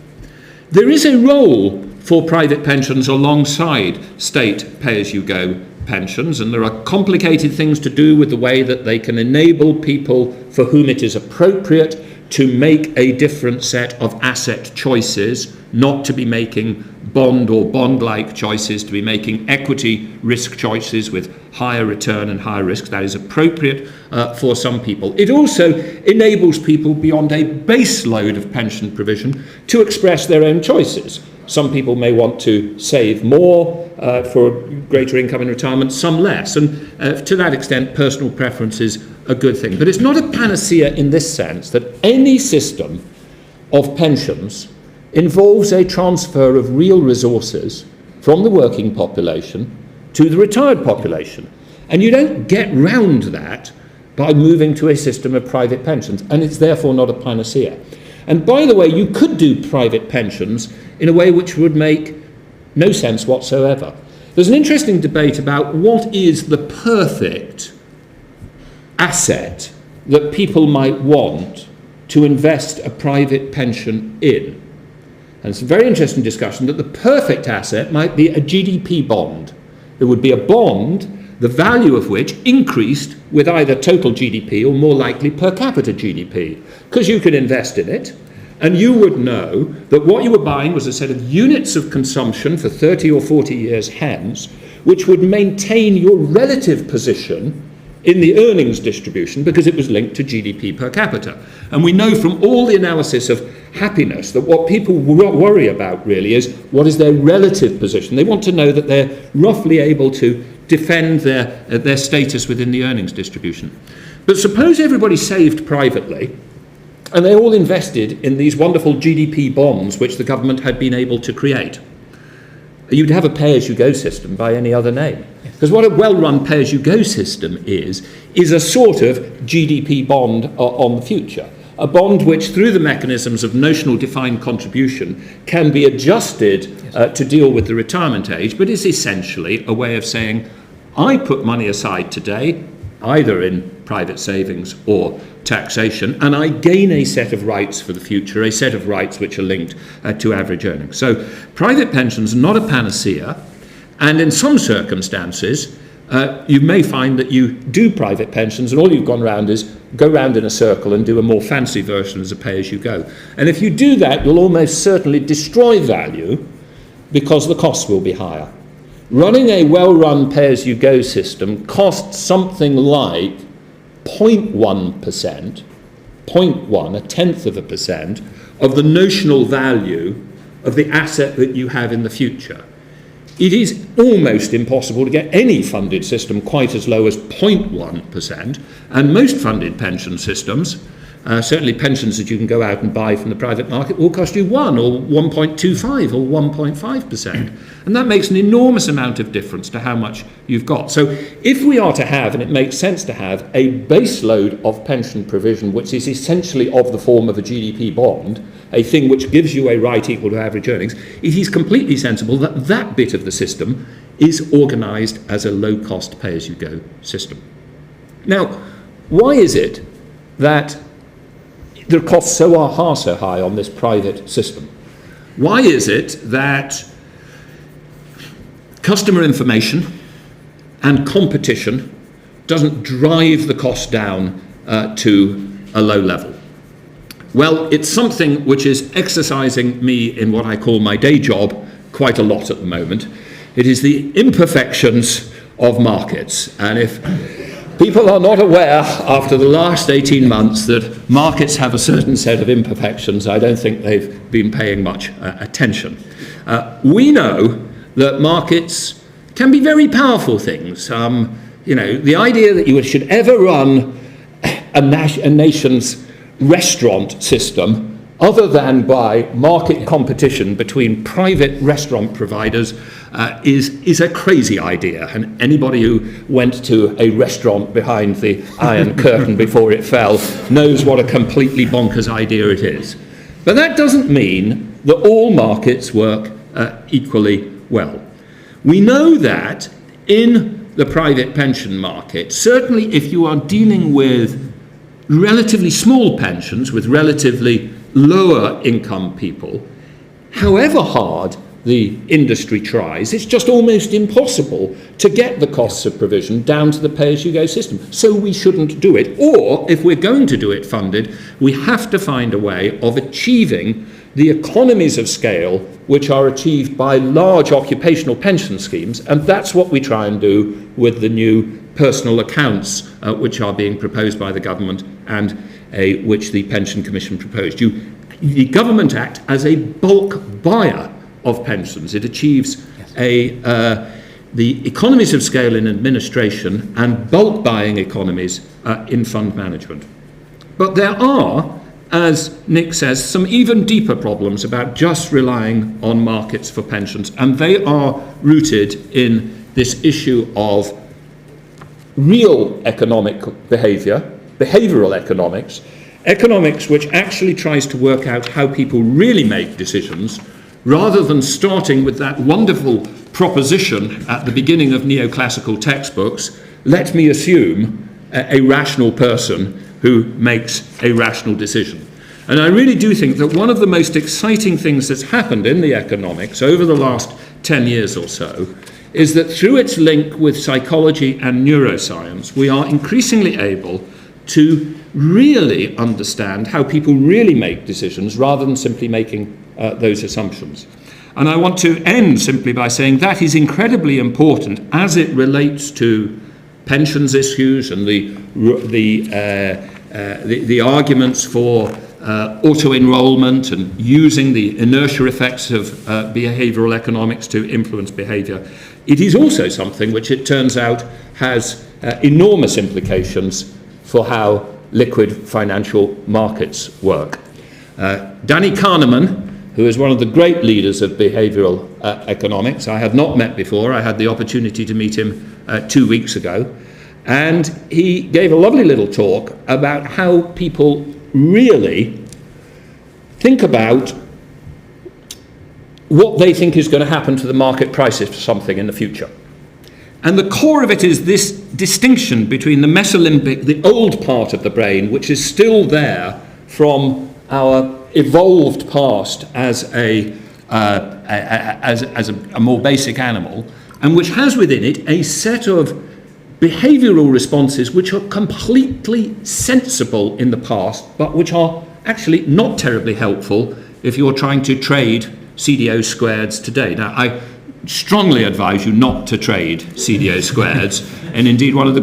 There is a role for private pensions alongside state pay-as-you-go pensions, and there are complicated things to do with the way that they can enable people for whom it is appropriate to make a different set of asset choices, not to be making bond or bond-like choices, to be making equity risk choices with higher return and higher risk. That is appropriate for some people. It also enables people beyond a base load of pension provision to express their own choices. Some people may want to save more for greater income in retirement, some less. And to that extent, personal preference is a good thing. But it's not a panacea in this sense that any system of pensions involves a transfer of real resources from the working population to the retired population. And you don't get round that by moving to a system of private pensions. And it's therefore not a panacea. And by the way, you could do private pensions in a way which would make no sense whatsoever. There's an interesting debate about what is the perfect asset that people might want to invest a private pension in. And it's a very interesting discussion that the perfect asset might be a GDP bond. It would be a bond, the value of which increased with either total GDP or more likely per capita GDP, because you could invest in it. And you would know that what you were buying was a set of units of consumption for 30 or 40 years hence, which would maintain your relative position in the earnings distribution because it was linked to GDP per capita. And we know from all the analysis of happiness that what people worry about really is what is their relative position. They want to know that they're roughly able to defend their status within the earnings distribution. But suppose everybody saved privately, and they all invested in these wonderful GDP bonds which the government had been able to create. You'd have a pay-as-you-go system by any other name. Because what a well-run pay-as-you-go system is a sort of GDP bond on the future. A bond which, through the mechanisms of notional defined contribution, can be adjusted to deal with the retirement age, but is essentially a way of saying, I put money aside today, either in private savings or taxation, and I gain a set of rights for the future, a set of rights which are linked to average earnings. So private pensions are not a panacea, and in some circumstances you may find that you do private pensions and all you've gone round is go round in a circle and do a more fancy version as a pay-as-you-go. And if you do that, you'll almost certainly destroy value because the costs will be higher. Running a well-run pay-as-you-go system costs something like 0.1%, 0.1, a tenth of a percent, of the notional value of the asset that you have in the future. It is almost impossible to get any funded system quite as low as 0.1%, and most funded pension systems, certainly pensions that you can go out and buy from the private market, will cost you 1 or 1.25 or 1.5%. And that makes an enormous amount of difference to how much you've got. So if we are to have, and it makes sense to have, a base load of pension provision which is essentially of the form of a GDP bond, a thing which gives you a right equal to average earnings, it is completely sensible that that bit of the system is organised as a low-cost pay-as-you-go system. Now, why is it that the costs are so high on this private system? Why is it that customer information and competition doesn't drive the cost down to a low level. Well, it's something which is exercising me in what I call my day job quite a lot at the moment. It is the imperfections of markets. And if people are not aware after the last 18 months that markets have a certain set of imperfections, I don't think they've been paying much attention. We know that markets can be very powerful things. The idea that you should ever run a nation's restaurant system other than by market competition between private restaurant providers is a crazy idea. And anybody who went to a restaurant behind the Iron Curtain before it fell knows what a completely bonkers idea it is. But that doesn't mean that all markets work equally well. We know that in the private pension market, certainly if you are dealing with relatively small pensions with relatively lower income people, however hard the industry tries, it's just almost impossible to get the costs of provision down to the pay-as-you-go system. So we shouldn't do it. Or, if we're going to do it funded, we have to find a way of achieving the economies of scale which are achieved by large occupational pension schemes, and that's what we try and do with the new personal accounts which are being proposed by the government and which the Pension Commission proposed. The Government Act as a bulk buyer of pensions. It achieves the economies of scale in administration and bulk buying economies in fund management. But there are, as Nick says, some even deeper problems about just relying on markets for pensions, and they are rooted in this issue of real economic behaviour, behavioural economics, economics which actually tries to work out how people really make decisions, rather than starting with that wonderful proposition at the beginning of neoclassical textbooks, let me assume a rational person who makes a rational decision. And I really do think that one of the most exciting things that's happened in the economics over the last 10 years or so is that through its link with psychology and neuroscience, we are increasingly able to really understand how people really make decisions rather than simply making those assumptions. And I want to end simply by saying that is incredibly important as it relates to pensions issues and the arguments for auto-enrollment and using the inertia effects of behavioural economics to influence behaviour. It is also something which it turns out has enormous implications for how liquid financial markets work. Danny Kahneman, who is one of the great leaders of behavioural economics, I had not met before. I had the opportunity to meet him 2 weeks ago. And he gave a lovely little talk about how people really think about what they think is going to happen to the market prices for something in the future. And the core of it is this distinction between the mesolimbic, the old part of the brain, which is still there from our evolved past as a more basic animal, and which has within it a set of behavioural responses which are completely sensible in the past, but which are actually not terribly helpful if you're trying to trade CDO squareds today. Now, I strongly advise you not to trade CDO squareds, and indeed one of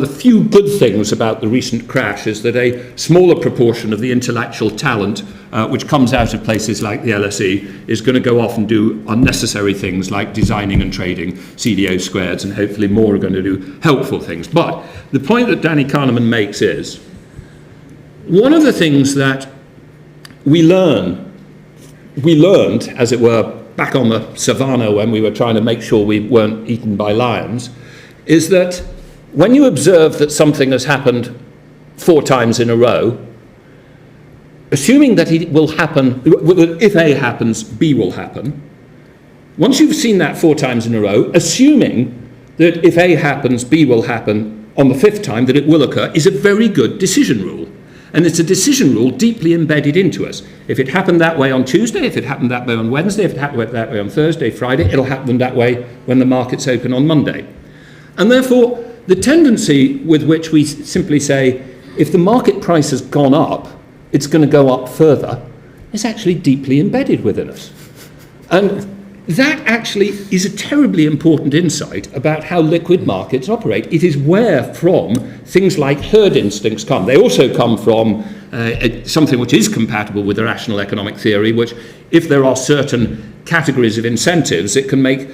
the few good things about the recent crash is that a smaller proportion of the intellectual talent which comes out of places like the LSE is going to go off and do unnecessary things like designing and trading CDO squareds, and hopefully more are going to do helpful things. But the point that Danny Kahneman makes is one of the things that we learned, as it were, back on the savannah when we were trying to make sure we weren't eaten by lions, is that when you observe that something has happened 4 times in a row, assuming that it will happen, if A happens, B will happen. Once you've seen that 4 times in a row, assuming that if A happens, B will happen on the 5th time, that it will occur, is a very good decision rule. And it's a decision rule deeply embedded into us. If it happened that way on Tuesday, if it happened that way on Wednesday, if it happened that way on Thursday, Friday, it'll happen that way when the markets open on Monday. And therefore, the tendency with which we simply say, if the market price has gone up, it's going to go up further, is actually deeply embedded within us. And that actually is a terribly important insight about how liquid markets operate. It is where from things like herd instincts come. They also come from something which is compatible with the rational economic theory, which if there are certain categories of incentives, it can make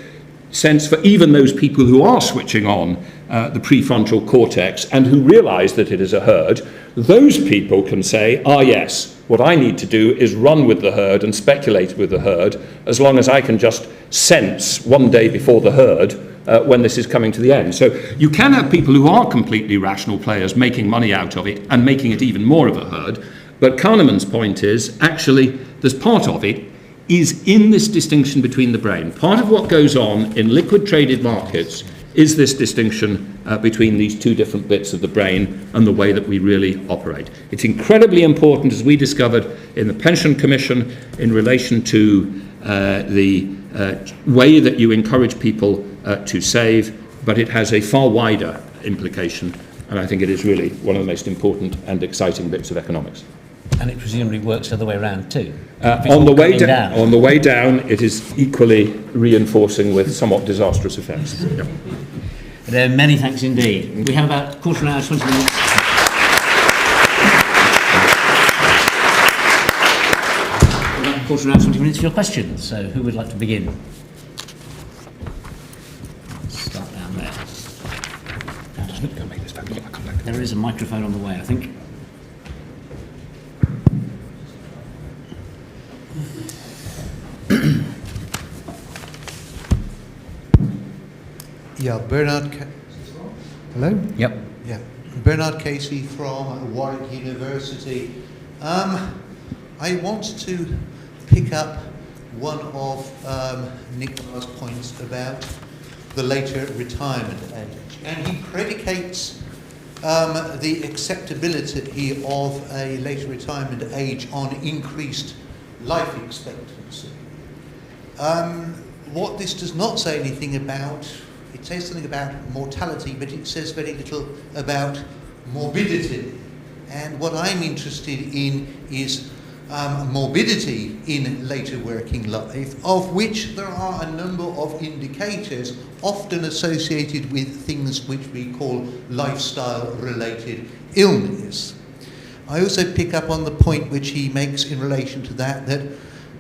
sense for even those people who are switching on the prefrontal cortex and who realize that it is a herd. Those people can say, yes, what I need to do is run with the herd and speculate with the herd, as long as I can just sense one day before the herd when this is coming to the end. So you can have people who are completely rational players making money out of it and making it even more of a herd. But Kahneman's point is, actually, there's part of it is in this distinction between the brain. Part of what goes on in liquid traded markets is this distinction between these two different bits of the brain and the way that we really operate. It's incredibly important, as we discovered in the Pension Commission, in relation to the way that you encourage people to save, but it has a far wider implication, and I think it is really one of the most important and exciting bits of economics.
And it presumably works the other way around too.
On the way down, it is equally reinforcing with somewhat disastrous effects. Yeah.
Many thanks indeed. We have about a quarter of an hour, 20 minutes. About a quarter of an hour, 20 minutes for your questions. So who would like to begin? Let's start down there. There is a microphone on the way, I think.
Yeah, Hello?
Yep.
Yeah, Bernard Casey from Warwick University. I want to pick up one of Nicola's points about the later retirement age, and he predicates the acceptability of a later retirement age on increased life expectancy. What this does not say anything about, it says something about mortality, but it says very little about morbidity. And what I'm interested in is morbidity in later working life, of which there are a number of indicators often associated with things which we call lifestyle-related illness. I also pick up on the point which he makes in relation to that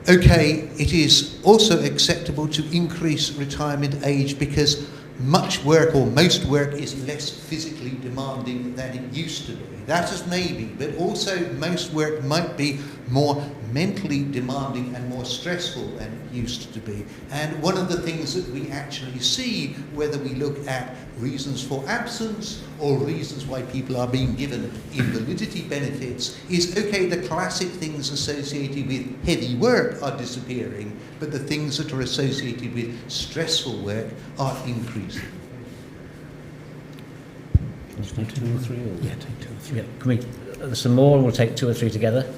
okay, it is also acceptable to increase retirement age because much work or most work is less physically demanding than it used to be. That is maybe, but also most work might be more mentally demanding and more stressful than it used to be. And one of the things that we actually see, whether we look at reasons for absence or reasons why people are being given invalidity benefits, is okay, the classic things associated with heavy work are disappearing, but the things that are associated with stressful work are increasing.
Can you take 2 or 3? Or? Yeah, take 2 or 3. Yeah. Can we, there's some more and we'll take 2 or 3 together.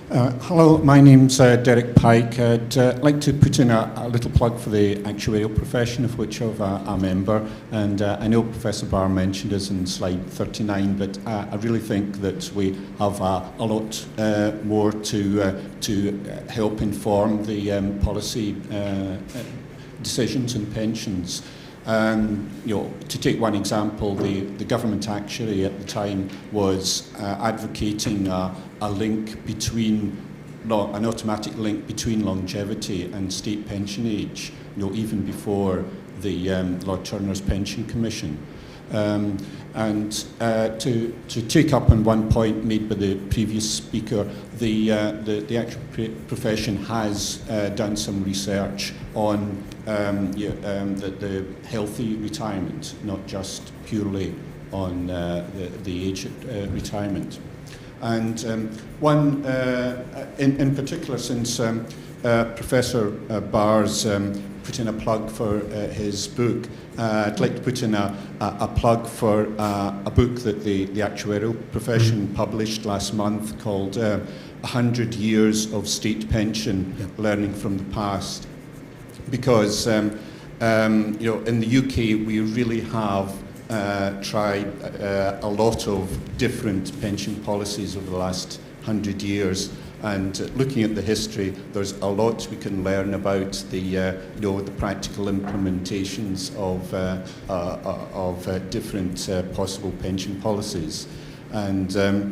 Hello, my name's Derek Pike. I'd like to put in a little plug for the actuarial profession, of which I'm a member. And I know Professor Barr mentioned us in slide 39, but I really think that we have a lot more to help inform the policy decisions and pensions. To take one example, the government actuary at the time was advocating a link between an automatic link between longevity and state pension age, even before the Lord Turner's Pension Commission. And to take up on one point made by the previous speaker, the actual profession has done some research on the healthy retirement, not just purely on the age retirement. And in particular, since Professor Barr's put in a plug for his book. I'd like to put in a plug for a book that the actuarial profession published last month called 100 Years of State Pension, Learning from the Past. Because in the UK we really have tried a lot of different pension policies over the last 100 years. And looking at the history, there's a lot we can learn about the practical implementations of different possible pension policies. And the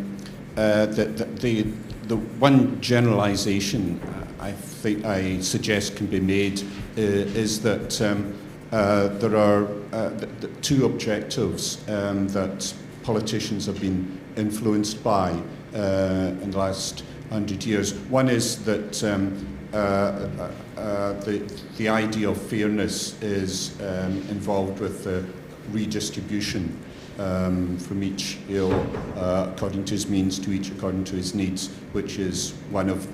one generalisation I suggest can be made is that there are two objectives that politicians have been influenced by in the last 100 years. One is that the idea of fairness is involved with the redistribution from each, according to his means, to each according to his needs, which is one of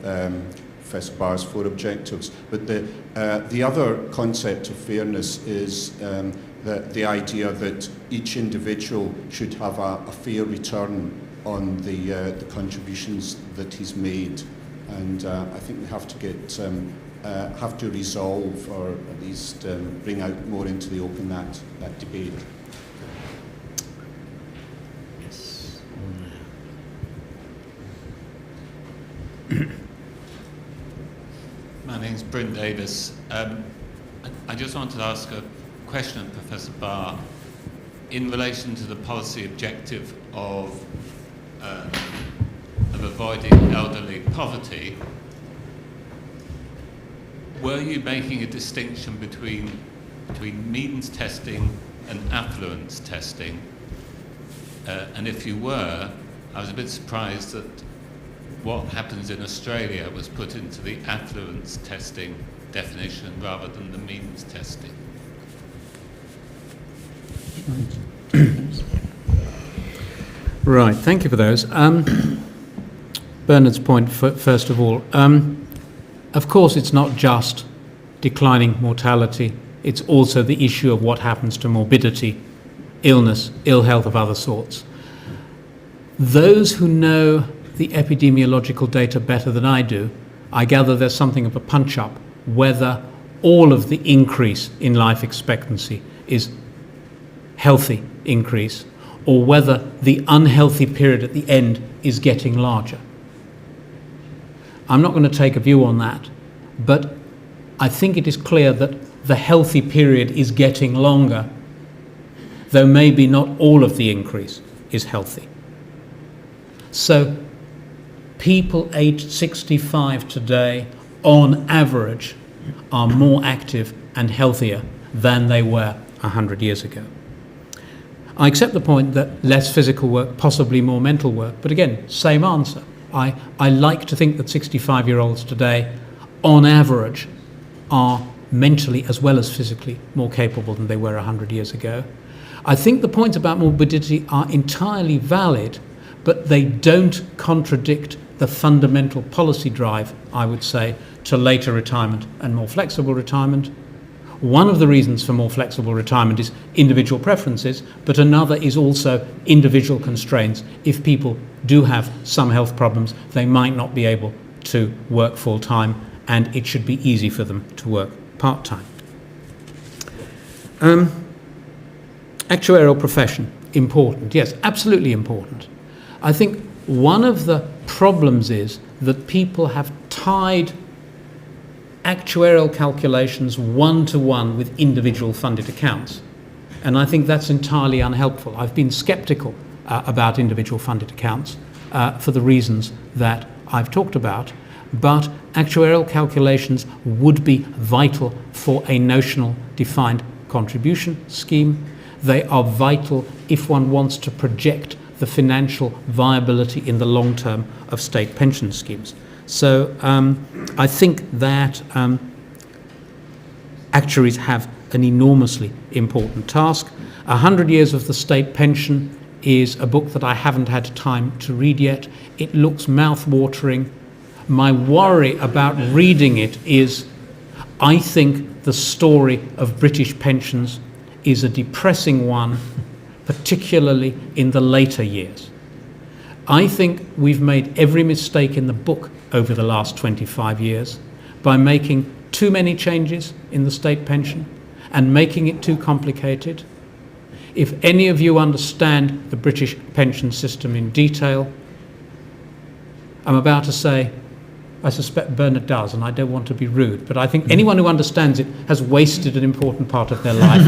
Professor Barr's 4 objectives. But the other concept of fairness is the idea that each individual should have a fair return on the contributions that he's made, and I think we have to resolve, or at least bring out more into the open that debate.
Yes.
My name's Bryn Davis. I just wanted to ask a question of Professor Barr in relation to the policy objective of avoiding elderly poverty. Were you making a distinction between means testing and affluence testing? And if you were, I was a bit surprised that what happens in Australia was put into the affluence testing definition rather than the means testing.
Right, thank you for those. Bernard's point, first of all. Of course, it's not just declining mortality, it's also the issue of what happens to morbidity, illness, ill health of other sorts. Those who know the epidemiological data better than I do, I gather there's something of a punch-up whether all of the increase in life expectancy is healthy increase, or whether the unhealthy period at the end is getting larger. I'm not going to take a view on that, but I think it is clear that the healthy period is getting longer, though maybe not all of the increase is healthy. So people aged 65 today, on average, are more active and healthier than they were 100 years ago. I accept the point that less physical work, possibly more mental work, but again, same answer. I like to think that 65-year-olds today, on average, are mentally as well as physically more capable than they were 100 years ago. I think the points about morbidity are entirely valid, but they don't contradict the fundamental policy drive, I would say, to later retirement and more flexible retirement. One of the reasons for more flexible retirement is individual preferences, but another is also individual constraints. If people do have some health problems, they might not be able to work full-time, and it should be easy for them to work part-time. Actuarial profession, important. Yes, absolutely important. I think one of the problems is that people have tied actuarial calculations one-to-one with individual funded accounts. And I think that's entirely unhelpful. I've been sceptical about individual funded accounts for the reasons that I've talked about. But actuarial calculations would be vital for a notional defined contribution scheme. They are vital if one wants to project the financial viability in the long term of state pension schemes. So I think that actuaries have an enormously important task. 100 Years of the State Pension is a book that I haven't had time to read yet. It looks mouth-watering. My worry about reading it is I think the story of British pensions is a depressing one, particularly in the later years. I think we've made every mistake in the book over the last 25 years by making too many changes in the state pension and making it too complicated. If any of you understand the British pension system in detail, I'm about to say, I suspect Bernard does, and I don't want to be rude, but I think anyone who understands it has wasted an important part of their life.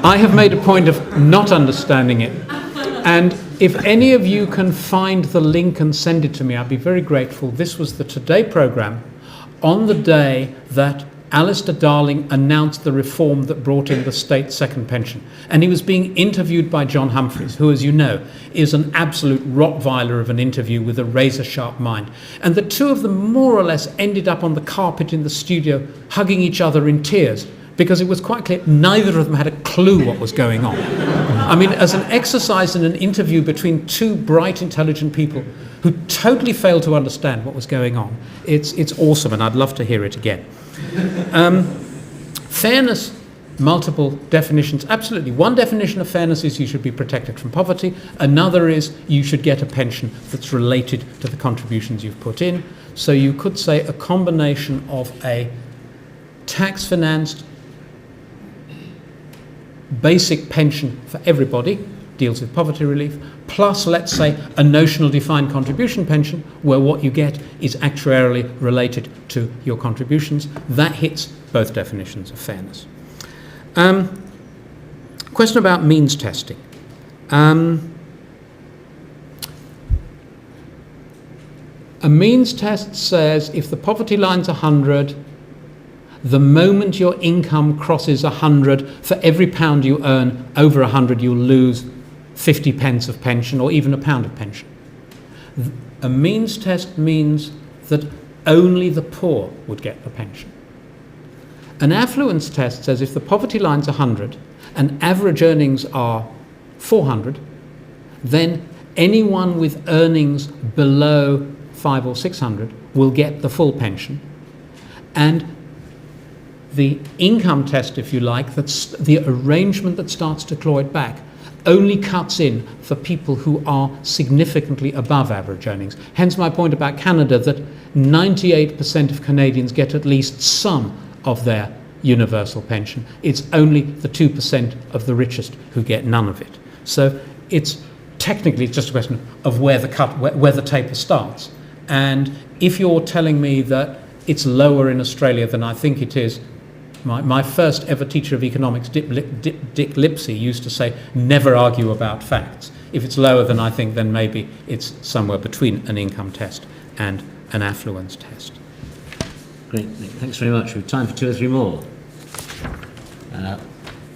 I have made a point of not understanding it, and if any of you can find the link and send it to me, I'd be very grateful. This was the Today programme on the day that Alistair Darling announced the reform that brought in the state second pension. And he was being interviewed by John Humphreys, who, as you know, is an absolute Rottweiler of an interview with a razor-sharp mind. And the two of them more or less ended up on the carpet in the studio, hugging each other in tears, because it was quite clear neither of them had a clue what was going on. I mean, as an exercise in an interview between two bright, intelligent people who totally failed to understand what was going on, it's awesome, and I'd love to hear it again. Fairness, multiple definitions, absolutely. One definition of fairness is you should be protected from poverty. Another is you should get a pension that's related to the contributions you've put in. So you could say a combination of a tax-financed basic pension for everybody, deals with poverty relief, plus, let's say, a notional defined contribution pension where what you get is actuarially related to your contributions. That hits both definitions of fairness. Question about means testing. A means test says if the poverty line's 100, the moment your income crosses 100, for every pound you earn over 100, you'll lose 50 pence of pension or even a pound of pension. A means test means that only the poor would get the pension. An affluence test says if the poverty line's 100 and average earnings are 400, then anyone with earnings below 500 or 600 will get the full pension. And the income test, if you like, that's the arrangement that starts to claw it back, only cuts in for people who are significantly above average earnings. Hence my point about Canada, that 98% of Canadians get at least some of their universal pension. It's only the 2% of the richest who get none of it. So it's technically just a question of where the taper starts. And if you're telling me that it's lower in Australia than I think it is, my first ever teacher of economics, Dick Lipsey, used to say, never argue about facts. If it's lower than I think, then maybe it's somewhere between an income test and an affluence test.
Great, Nick. Thanks very much. We have time for two or three more.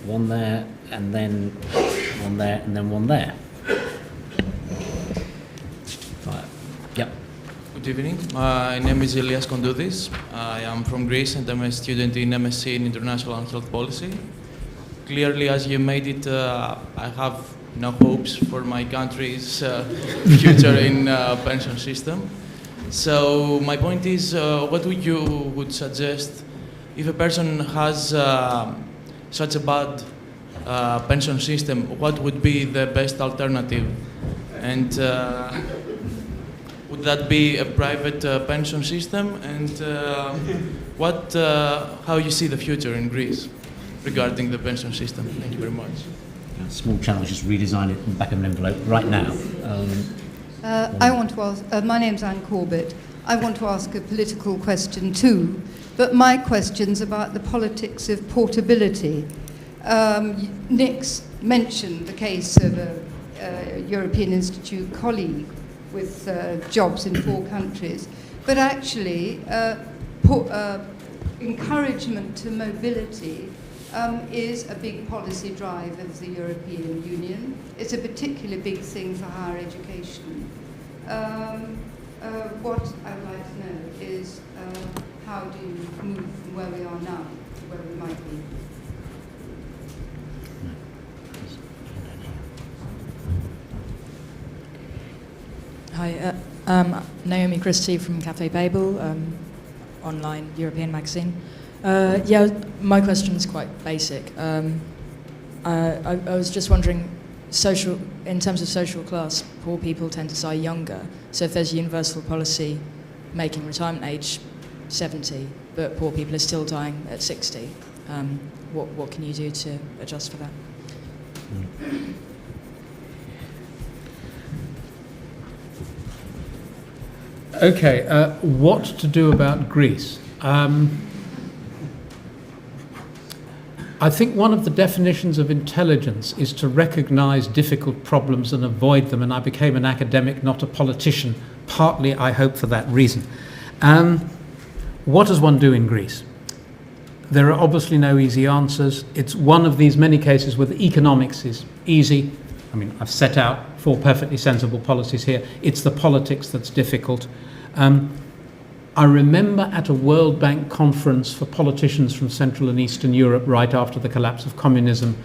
One there, and then one there, and then one there. Right. Yep.
Good evening. My name is Elias Kondoudis. I am from Greece and I'm a student in MSc in International Health Policy. Clearly, as you made it, I have no hopes for my country's future in pension system. So my point is, what would suggest if a person has such a bad pension system, what would be the best alternative? And would that be a private pension system? And how you see the future in Greece regarding the pension system? Thank you very much.
Small challenge, just redesign it in the back of an envelope right now.
I want to ask, my name's Anne Corbett. I want to ask a political question too, but my question's about the politics of portability. Nick's mentioned the case of a European Institute colleague with jobs in 4 countries, but actually encouragement to mobility is a big policy drive of the European Union. It's a particularly big thing for higher education. What I would like to know is how do you move from where we are now to where we might be?
Hi, Naomi Christie from Cafe Babel, online European magazine. Yeah, my question is quite basic. I was just wondering, in terms of social class, poor people tend to die younger. So if there's a universal policy making retirement age 70, but poor people are still dying at 60, what can you do to adjust for that?
Okay, what to do about Greece? I think one of the definitions of intelligence is to recognise difficult problems and avoid them, and I became an academic, not a politician, partly, I hope, for that reason. What does one do in Greece? There are obviously no easy answers. It's one of these many cases where the economics is easy. I mean, I've set out 4 perfectly sensible policies here. It's the politics that's difficult. I remember at a World Bank conference for politicians from Central and Eastern Europe right after the collapse of communism,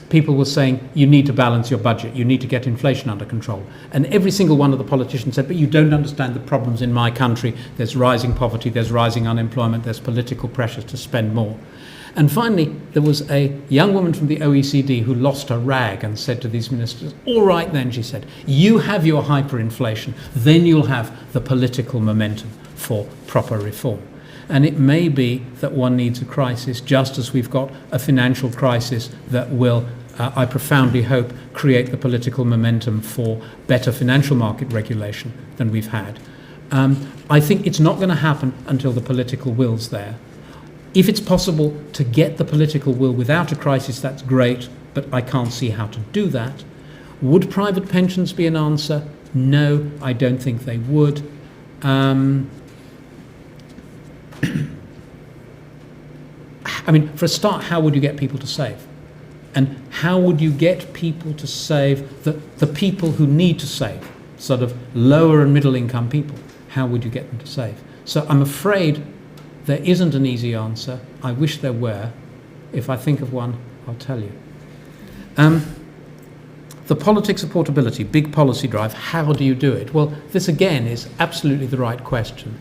people were saying, you need to balance your budget, you need to get inflation under control. And every single one of the politicians said, but you don't understand the problems in my country. There's rising poverty, there's rising unemployment, there's political pressures to spend more. And finally, there was a young woman from the OECD who lost her rag and said to these ministers, all right then, she said, you have your hyperinflation, then you'll have the political momentum for proper reform. And it may be that one needs a crisis, just as we've got a financial crisis that will, I profoundly hope, create the political momentum for better financial market regulation than we've had. I think it's not going to happen until the political will's there. If it's possible to get the political will without a crisis, that's great, but I can't see how to do that. Would private pensions be an answer? No, I don't think they would. I mean, for a start, how would you get people to save? And how would you get people to save, the people who need to save, sort of lower and middle income people? How would you get them to save? So I'm afraid there isn't an easy answer. I wish there were. If I think of one, I'll tell you. The politics of portability, big policy drive, how do you do it? Well, this again is absolutely the right question.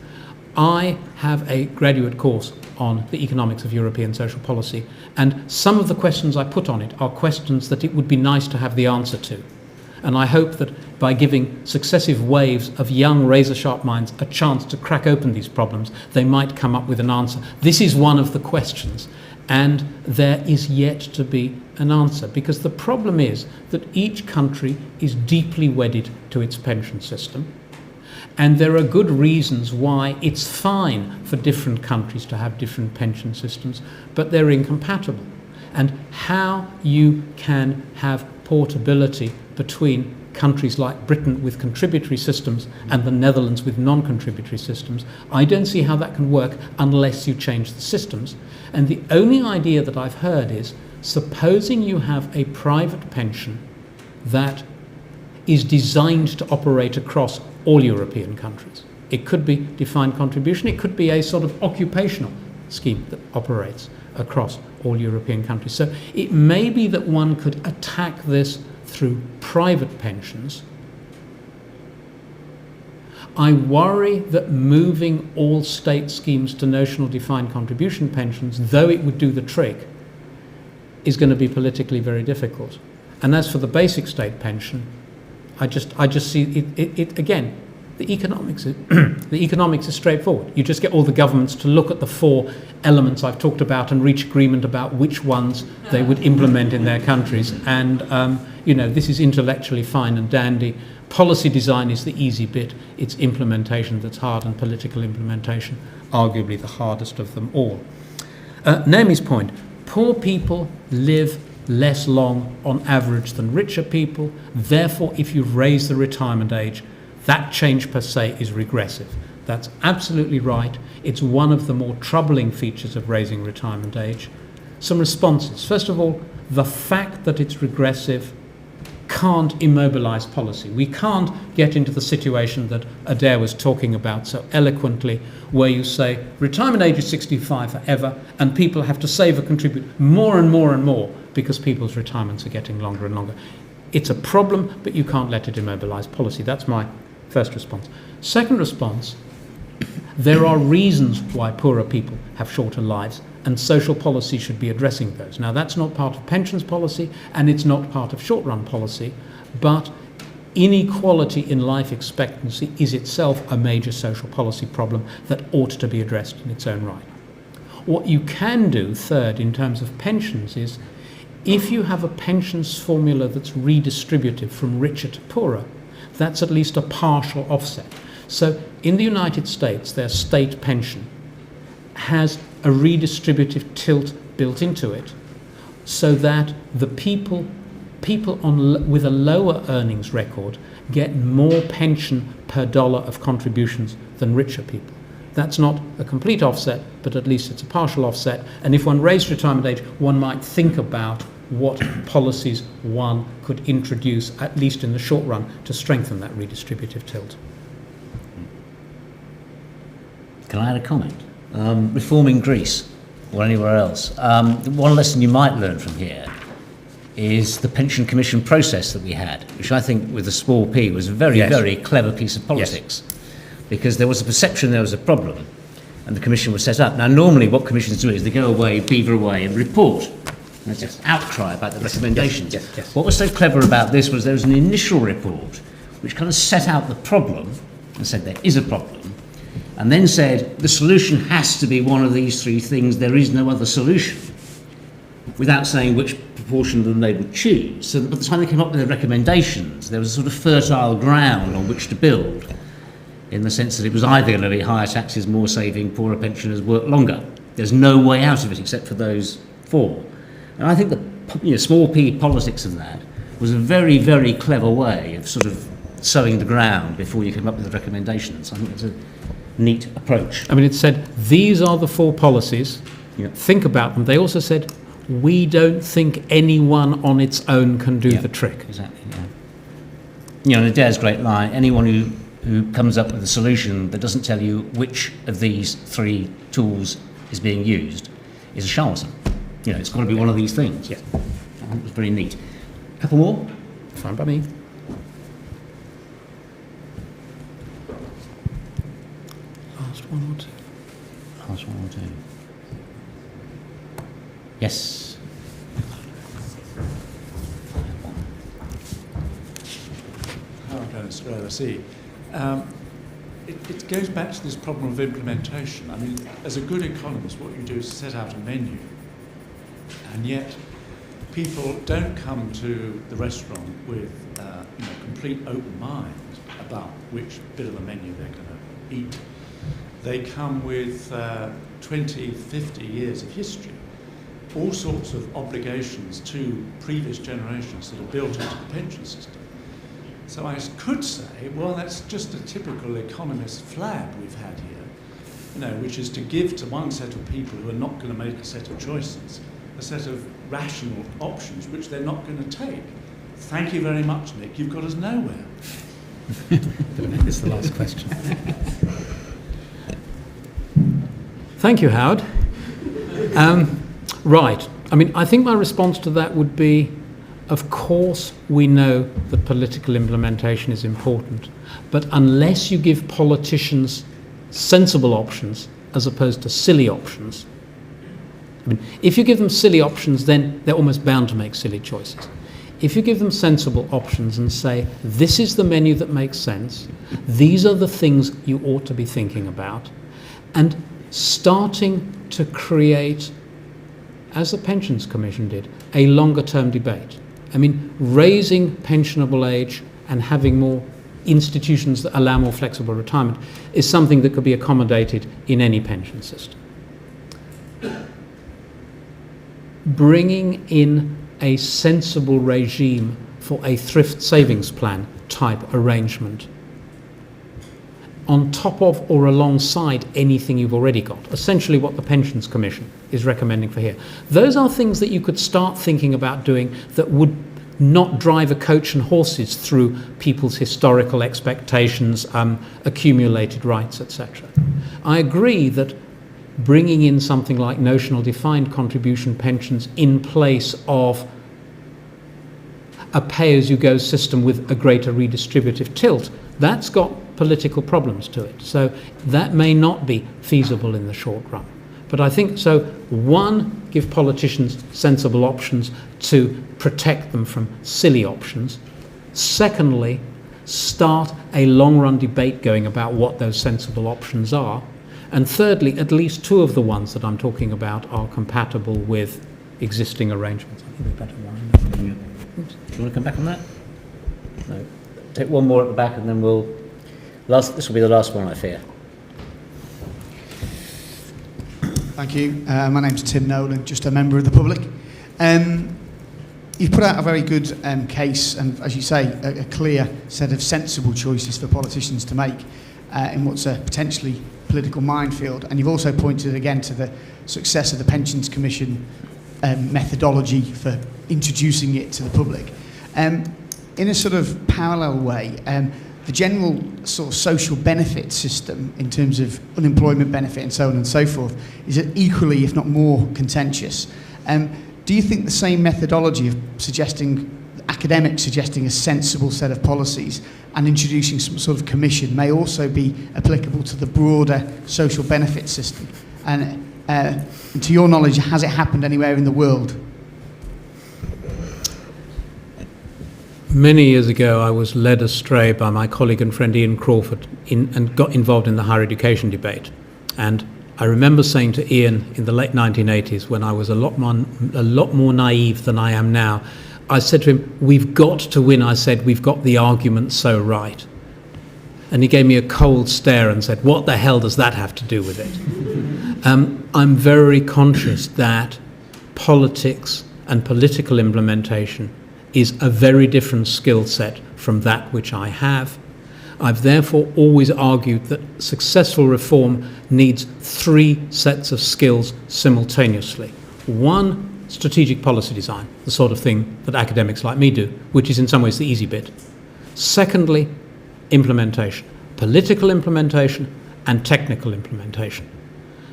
I have a graduate course on the economics of European social policy, and some of the questions I put on it are questions that it would be nice to have the answer to. And I hope that by giving successive waves of young razor-sharp minds a chance to crack open these problems, they might come up with an answer. This is one of the questions, and there is yet to be an answer, because the problem is that each country is deeply wedded to its pension system, and there are good reasons why it's fine for different countries to have different pension systems, but they're incompatible. And how you can have portability between countries like Britain with contributory systems and the Netherlands with non-contributory systems, I don't see how that can work unless you change the systems. And the only idea that I've heard is, supposing you have a private pension that is designed to operate across all European countries. It could be defined contribution, it could be a sort of occupational scheme that operates across all European countries. So it may be that one could attack this through private pensions. I worry that moving all state schemes to notional defined contribution pensions, though it would do the trick, is going to be politically very difficult. And as for the basic state pension, I just see it again. The economics is straightforward. You just get all the governments to look at the 4 elements I've talked about and reach agreement about which ones they would implement in their countries. And this is intellectually fine and dandy. Policy design is the easy bit. It's implementation that's hard, and political implementation, arguably the hardest of them all. Naomi's point: poor people live less long on average than richer people. Therefore, if you raise the retirement age, that change per se is regressive. That's absolutely right. It's one of the more troubling features of raising retirement age. Some responses. First of all, the fact that it's regressive can't immobilize policy. We can't get into the situation that Adair was talking about so eloquently, where you say retirement age is 65 forever and people have to save or contribute more and more and more because people's retirements are getting longer and longer. It's a problem, but you can't let it immobilize policy. That's my First response. Second response, there are reasons why poorer people have shorter lives, and social policy should be addressing those. Now, that's not part of pensions policy, and it's not part of short-run policy, but inequality in life expectancy is itself a major social policy problem that ought to be addressed in its own right. What you can do, third, in terms of pensions is, if you have a pensions formula that's redistributive from richer to poorer, that's at least a partial offset. So in the United States, their state pension has a redistributive tilt built into it, so that the people with a lower earnings record get more pension per dollar of contributions than richer people. That's not a complete offset, but at least it's a partial offset. And if one raised retirement age, one might think about what policies one could introduce, at least in the short run, to strengthen that redistributive tilt.
Can I add a comment? Reforming Greece or anywhere else. One lesson you might learn from here is the pension commission process that we had, which I think with a small p was a very, very clever piece of politics. Yes. Because there was a perception there was a problem and the commission was set up. Now, normally what commissions do is they go away, beaver away and report. And there's just outcry about the recommendations.
Yes.
What was so clever about this was there was an initial report which kind of set out the problem and said there is a problem, and then said the solution has to be one of these three things, there is no other solution, without saying which proportion of them they would choose. So that by the time they came up with their recommendations, there was a sort of fertile ground on which to build, in the sense that it was either going to be higher taxes, more saving, poorer pensioners, work longer. There's no way out of it except for those four. And I think the small p politics of that was a very, very clever way of sort of sowing the ground before you came up with the recommendations. I think it's a neat approach.
I mean, it said, these are the four policies, think about them. They also said, we don't think anyone on its own can do the trick.
Exactly, yeah. Adair's great line, anyone who comes up with a solution that doesn't tell you which of these three tools is being used is a charlatan. It's got to be one of these things. Yeah. I think it was very neat. A couple more?
Fine by me. Last one or two.
Last one or two. Yes.
It goes back to this problem of implementation. I mean, as a good economist, what you do is set out a menu, and yet people don't come to the restaurant with complete open mind about which bit of the menu they're going to eat. They come with 20, 50 years of history, all sorts of obligations to previous generations that are built into the pension system. So I could say, well, that's just a typical economist flab we've had here, which is to give to one set of people who are not going to make a set of choices, a set of rational options which they're not going to take. Thank you very much, Nick. You've got us nowhere.
This is the last question. Thank you, Howard. Right. I mean, I think my response to that would be, of course, we know that political implementation is important, but unless you give politicians sensible options as opposed to silly options, I mean, if you give them silly options, then they're almost bound to make silly choices. If you give them sensible options and say, this is the menu that makes sense, these are the things you ought to be thinking about, and starting to create, as the Pensions Commission did, a longer-term debate. I mean, raising pensionable age and having more institutions that allow more flexible retirement is something that could be accommodated in any pension system. Bringing in a sensible regime for a thrift savings plan type arrangement on top of or alongside anything you've already got, essentially what the Pensions Commission is recommending for here. Those are things that you could start thinking about doing that would not drive a coach and horses through people's historical expectations, accumulated rights, etc. I agree that bringing in something like notional defined contribution pensions in place of a pay-as-you-go system with a greater redistributive tilt that's got political problems to it. So that may not be feasible in the short run. But I think, so one, give politicians sensible options to protect them from silly options. Secondly, start a long-run debate going about what those sensible options are. And thirdly, at least two of the ones that I'm talking about are compatible with existing arrangements. I think we better wind up. Do you want to come back on that? No. Take one more at the back and then this will be the last one, I fear.
Thank you. My name's Tim Nolan, just a member of the public. You've put out a very good case and, as you say, a clear set of sensible choices for politicians to make in what's a potentially political minefield. And you've also pointed again to the success of the Pensions Commission methodology for introducing it to the public. In a sort of parallel way, the general sort of social benefit system in terms of unemployment benefit and so on and so forth is equally, if not more, contentious. Do you think the same methodology of academics suggesting a sensible set of policies and introducing some sort of commission may also be applicable to the broader social benefit system? And to your knowledge, has it happened anywhere in the world?
Many years ago, I was led astray by my colleague and friend Ian Crawford and got involved in the higher education debate. And I remember saying to Ian in the late 1980s, when I was a lot more naive than I am now, I said to him, "We've got to win." I said, "We've got the argument so right." And he gave me a cold stare and said, "What the hell does that have to do with it?" I'm very conscious that politics and political implementation is a very different skill set from that which I have. I've therefore always argued that successful reform needs three sets of skills simultaneously. One, strategic policy design, the sort of thing that academics like me do, which is in some ways the easy bit. Secondly, implementation, political implementation and technical implementation.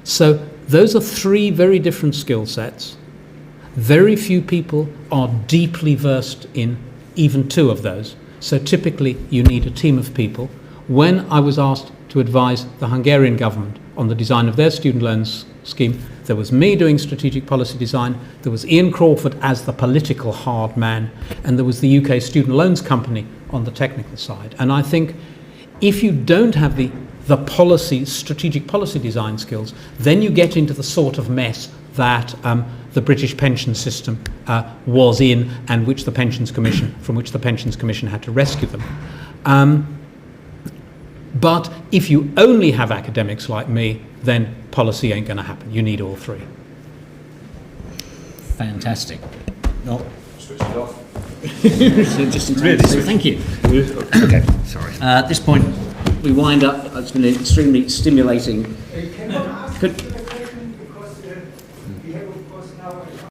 So those are three very different skill sets. Very few people are deeply versed in even two of those. So typically you need a team of people. When I was asked to advise the Hungarian government on the design of their student loans scheme, there was me doing strategic policy design, there was Ian Crawford as the political hard man, and there was the UK Student Loans Company on the technical side. And I think if you don't have the strategic policy design skills, then you get into the sort of mess that the British pension system was in, and from which the Pensions Commission had to rescue them. But if you only have academics like me, then policy ain't going to happen. You need all three.
Fantastic. No.
Switch it off.
So just in time to say thank you.
Okay, sorry.
At this point, we wind up. It's been extremely stimulating.